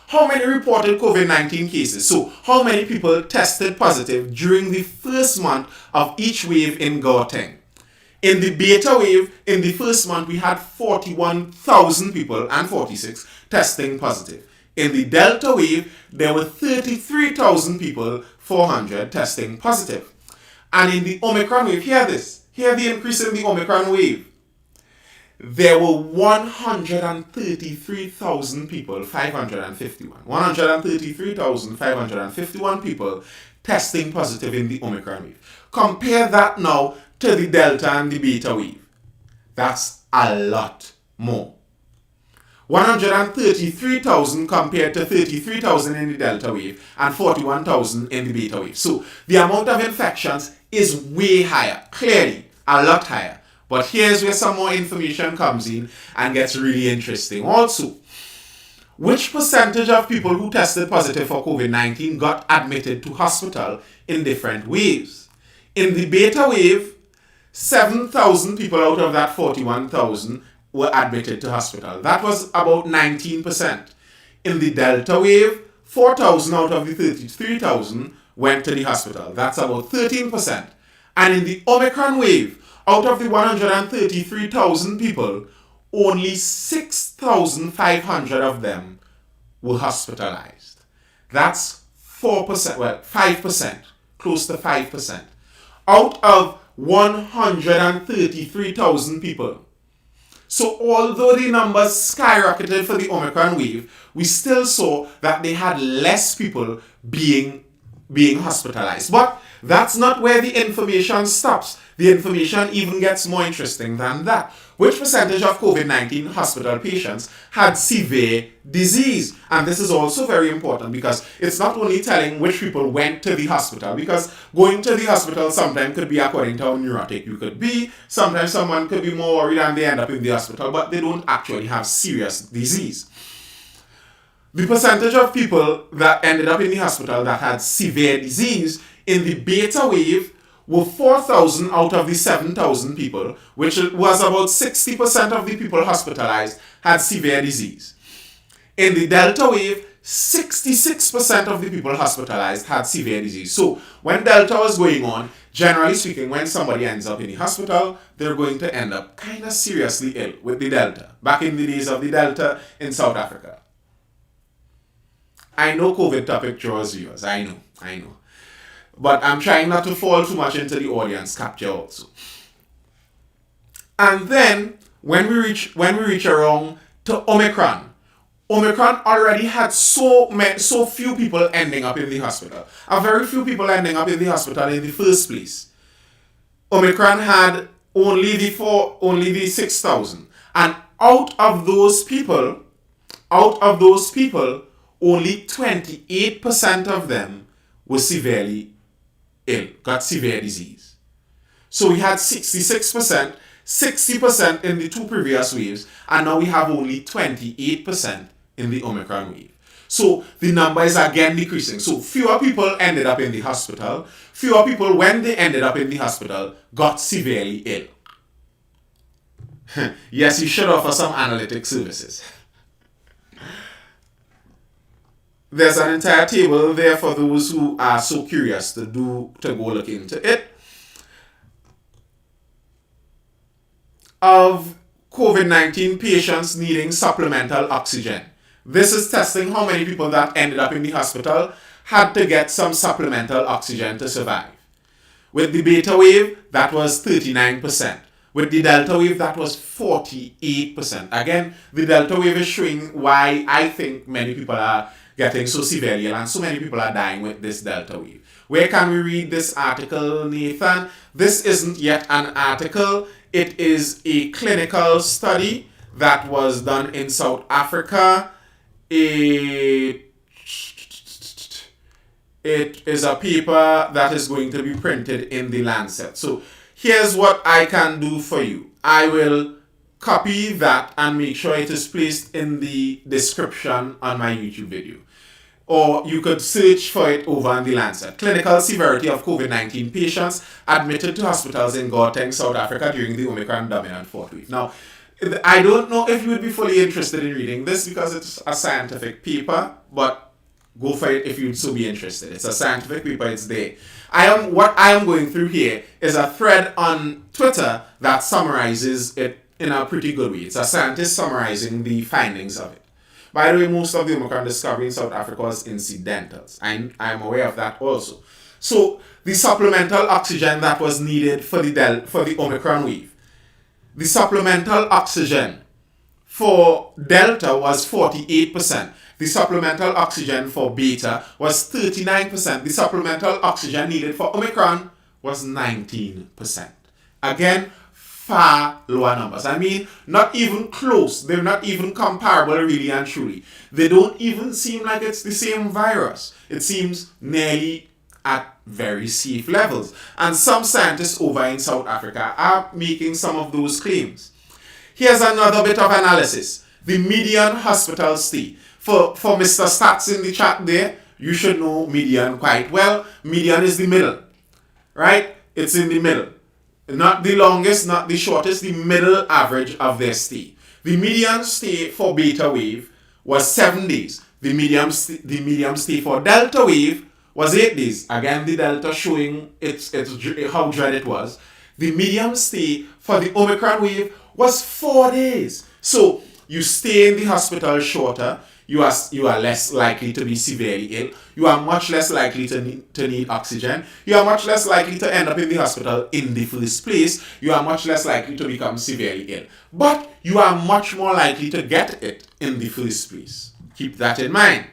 How many reported COVID-19 cases? So how many people tested positive during the first month of each wave in Gauteng? In the beta wave, in the first month, we had 41,000 people and 46 testing positive. In the Delta wave, there were 33,000 people, 400 testing positive. And in the Omicron wave, hear this. Hear the increase in the Omicron wave. There were 133,000 people, 551. 133,551 people testing positive in the Omicron wave. Compare that now to the Delta and the Beta wave. That's a lot more. 133,000 compared to 33,000 in the Delta wave and 41,000 in the Beta wave. So the amount of infections is way higher, clearly a lot higher. But here's where some more information comes in and gets really interesting. Also, which percentage of people who tested positive for COVID-19 got admitted to hospital in different waves? In the Beta wave, 7,000 people out of that 41,000 were admitted to hospital. That was about 19%. In the Delta wave, 4,000 out of the 33,000 went to the hospital. That's about 13%. And in the Omicron wave, out of the 133,000 people, only 6,500 of them were hospitalized. That's 4%, well, 5%, close to 5%. Out of 133,000 people. So although the numbers skyrocketed for the Omicron wave, we still saw that they had less people being hospitalized. But that's not where the information stops. The information even gets more interesting than that. Which percentage of COVID-19 hospital patients had severe disease? And this is also very important because it's not only telling which people went to the hospital, because going to the hospital sometimes could be according to how neurotic you could be. Sometimes someone could be more worried and they end up in the hospital, but they don't actually have serious disease. The percentage of people that ended up in the hospital that had severe disease in the Beta wave were 4,000 out of the 7,000 people, which was about 60% of the people hospitalized had severe disease. In the Delta wave, 66% of the people hospitalized had severe disease. So when Delta was going on, generally speaking, when somebody ends up in the hospital, they're going to end up kind of seriously ill with the Delta. Back in the days of the Delta in South Africa. I know COVID topic draws viewers. I know. But I'm trying not to fall too much into the audience capture also. And then when we reach around to Omicron already had so few people ending up in the hospital. A very few people ending up in the hospital in the first place. Omicron had only the 6,000. And out of those people, only 28% of them were severely ill, got severe disease. So we had 66%, 60% in the two previous waves, and now we have only 28% in the Omicron wave. So the number is again decreasing. So fewer people ended up in the hospital. Fewer people, when they ended up in the hospital, got severely ill. Yes, you should offer some analytic services. There's an entire table there for those who are so curious to go look into it. Of COVID-19 patients needing supplemental oxygen. This is testing how many people that ended up in the hospital had to get some supplemental oxygen to survive. With the Beta wave, that was 39%. With the Delta wave, that was 48%. Again, the Delta wave is showing why I think many people are getting so severely ill and so many people are dying with this Delta wave. Where can we read this article, Nathan? This isn't yet an article. It is a clinical study that was done in South Africa. It is a paper that is going to be printed in the Lancet. So here's what I can do for you. I will copy that and make sure it is placed in the description on my YouTube video. Or you could search for it over in the Lancet. Clinical severity of COVID-19 patients admitted to hospitals in Gauteng, South Africa during the Omicron dominant fourth wave. Now, I don't know if you would be fully interested in reading this because it's a scientific paper, but go for it if you'd so be interested. It's a scientific paper, it's there. What I am going through here is a thread on Twitter that summarizes it in a pretty good way. It's a scientist summarizing the findings of it. By the way, most of the Omicron discovery in South Africa was incidentals. I'm aware of that also. So the supplemental oxygen that was needed for the Omicron wave, the supplemental oxygen for Delta was 48%. The supplemental oxygen for Beta was 39%. The supplemental oxygen needed for Omicron was 19%. Again, far lower numbers. I mean, not even close. They're not even comparable, really and truly. They don't even seem like it's the same virus. It seems nearly at very safe levels. And some scientists over in South Africa are making some of those claims. Here's another bit of analysis. The median hospital stay. For Mr. Stats in the chat there, you should know median quite well. Median is the middle, right? It's in the middle. Not the longest, not the shortest, the middle average of their stay. The median stay for Beta wave was 7 days. The medium stay for Delta wave was 8 days. Again, the Delta showing how dread it was. The medium stay for the Omicron wave was 4 days. So you stay in the hospital shorter. You are less likely to be severely ill. You are much less likely to need oxygen. You are much less likely to end up in the hospital in the first place. You are much less likely to become severely ill. But you are much more likely to get it in the first place. Keep that in mind.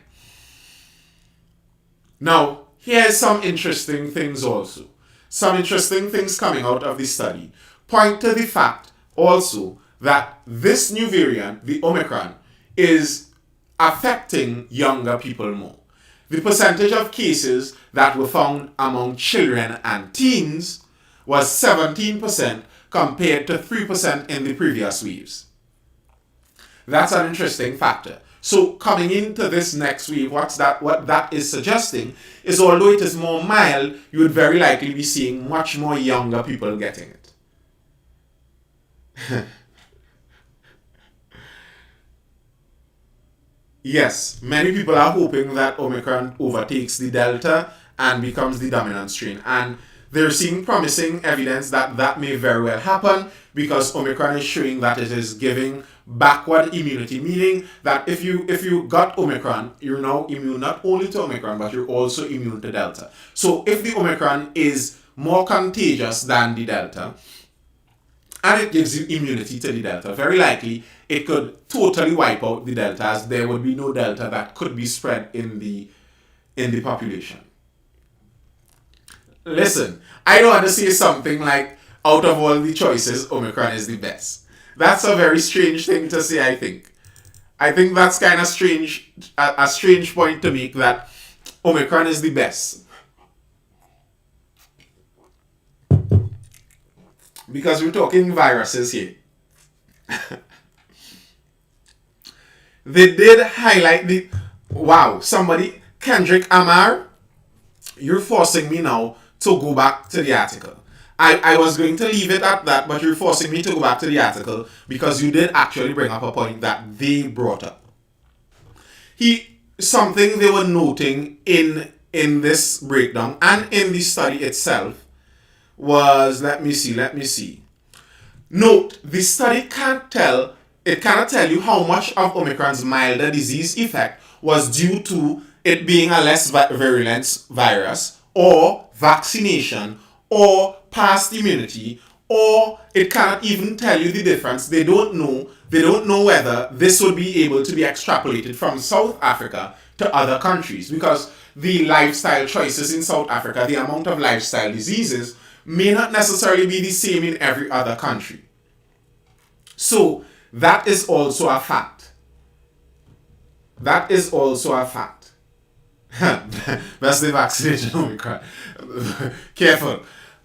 Now, here's some interesting things also. Some interesting things coming out of the study point to the fact also that this new variant, the Omicron, is affecting younger people more. The percentage of cases that were found among children and teens was 17% compared to 3% in the previous waves. That's an interesting factor. So coming into this next wave, what that is suggesting is although it is more mild, you would very likely be seeing much more younger people getting it. Yes, many people are hoping that Omicron overtakes the Delta and becomes the dominant strain. And they're seeing promising evidence that that may very well happen because Omicron is showing that it is giving backward immunity, meaning that if you got Omicron, you're now immune not only to Omicron, but you're also immune to Delta. So if the Omicron is more contagious than the Delta, and it gives you immunity to the Delta, very likely it could totally wipe out the Delta, as there would be no Delta that could be spread in the population. Listen, I don't want to say something like, out of all the choices, Omicron is the best. That's a very strange thing to say, I think. I think that's kind of strange, a strange point to make, that Omicron is the best. Because we're talking viruses here. They did highlight Kendrick Amar, you're forcing me now to go back to the article. I was going to leave it at that, but you're forcing me to go back to the article because you did actually bring up a point that they brought up. Something they were noting in this breakdown and in the study itself was, let me see. Note, the study cannot tell you how much of Omicron's milder disease effect was due to it being a less virulent virus, or vaccination, or past immunity, or it cannot even tell you the difference. They don't know whether this would be able to be extrapolated from South Africa to other countries, because the lifestyle choices in South Africa, the amount of lifestyle diseases, may not necessarily be the same in every other country. So that is also a fact. That is also a fact. That's the vaccination Omicron. Careful.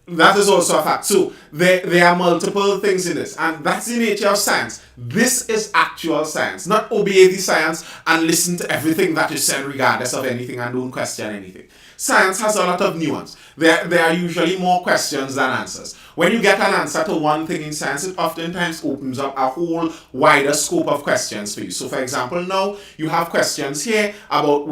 That is also a fact. So there are multiple things in this, and that's the nature of science. This is actual science, not obey the science and listen to everything that is said regardless of anything and don't question anything. Science has a lot of nuance. There are usually more questions than answers. When you get an answer to one thing in science, it oftentimes opens up a whole wider scope of questions for you. So for example, now you have questions here about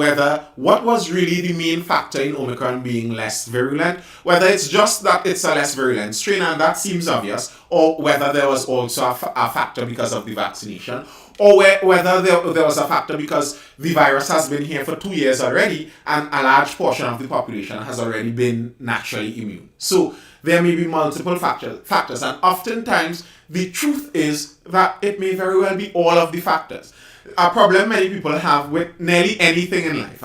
what was really the main factor in Omicron being less virulent, whether it's just that it's a less virulent strain, and that seems obvious, or whether there was also a factor because of the vaccination, or whether there was a factor because the virus has been here for 2 years already and a large portion of the population has already been naturally immune. So there may be multiple factors, and oftentimes the truth is that it may very well be all of the factors. A problem many people have with nearly anything in life,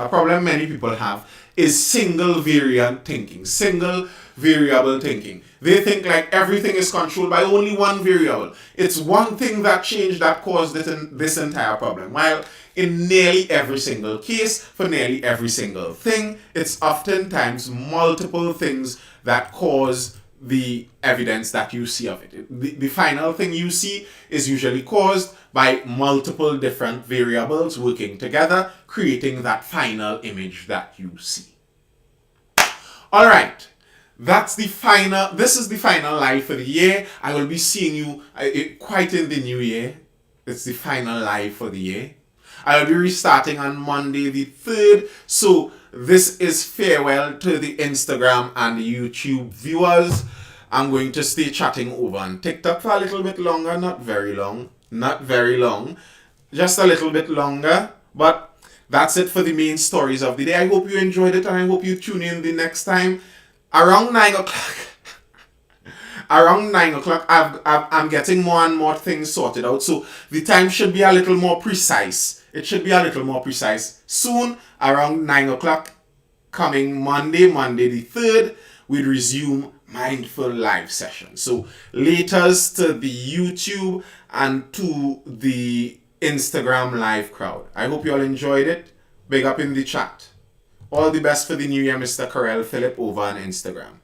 is single variant thinking, single variable thinking. They think like everything is controlled by only one variable. It's one thing that changed that caused this entire problem. While in nearly every single case, for nearly every single thing, it's oftentimes multiple things that cause the evidence that you see of it. The final thing you see is usually caused by multiple different variables working together, creating that final image that you see. All right. This is the final live for the year. I will be seeing you quite in the new year. It's the final live for the year. I will be restarting on Monday the 3rd. So this is farewell to the Instagram and the YouTube viewers. I'm going to stay chatting over on TikTok for a little bit longer. Not very long. Just a little bit longer. But that's it for the main stories of the day. I hope you enjoyed it, and I hope you tune in the next time. Around 9 o'clock, I'm getting more and more things sorted out. So the time should be a little more precise. It should be a little more precise. Soon, around 9 o'clock, coming Monday the 3rd, we'll resume Mindful live session. So latest to the YouTube and to the Instagram live crowd. I hope you all enjoyed it. Big up in the chat. All the best for the new year, Mr. Carell Phillip over on Instagram.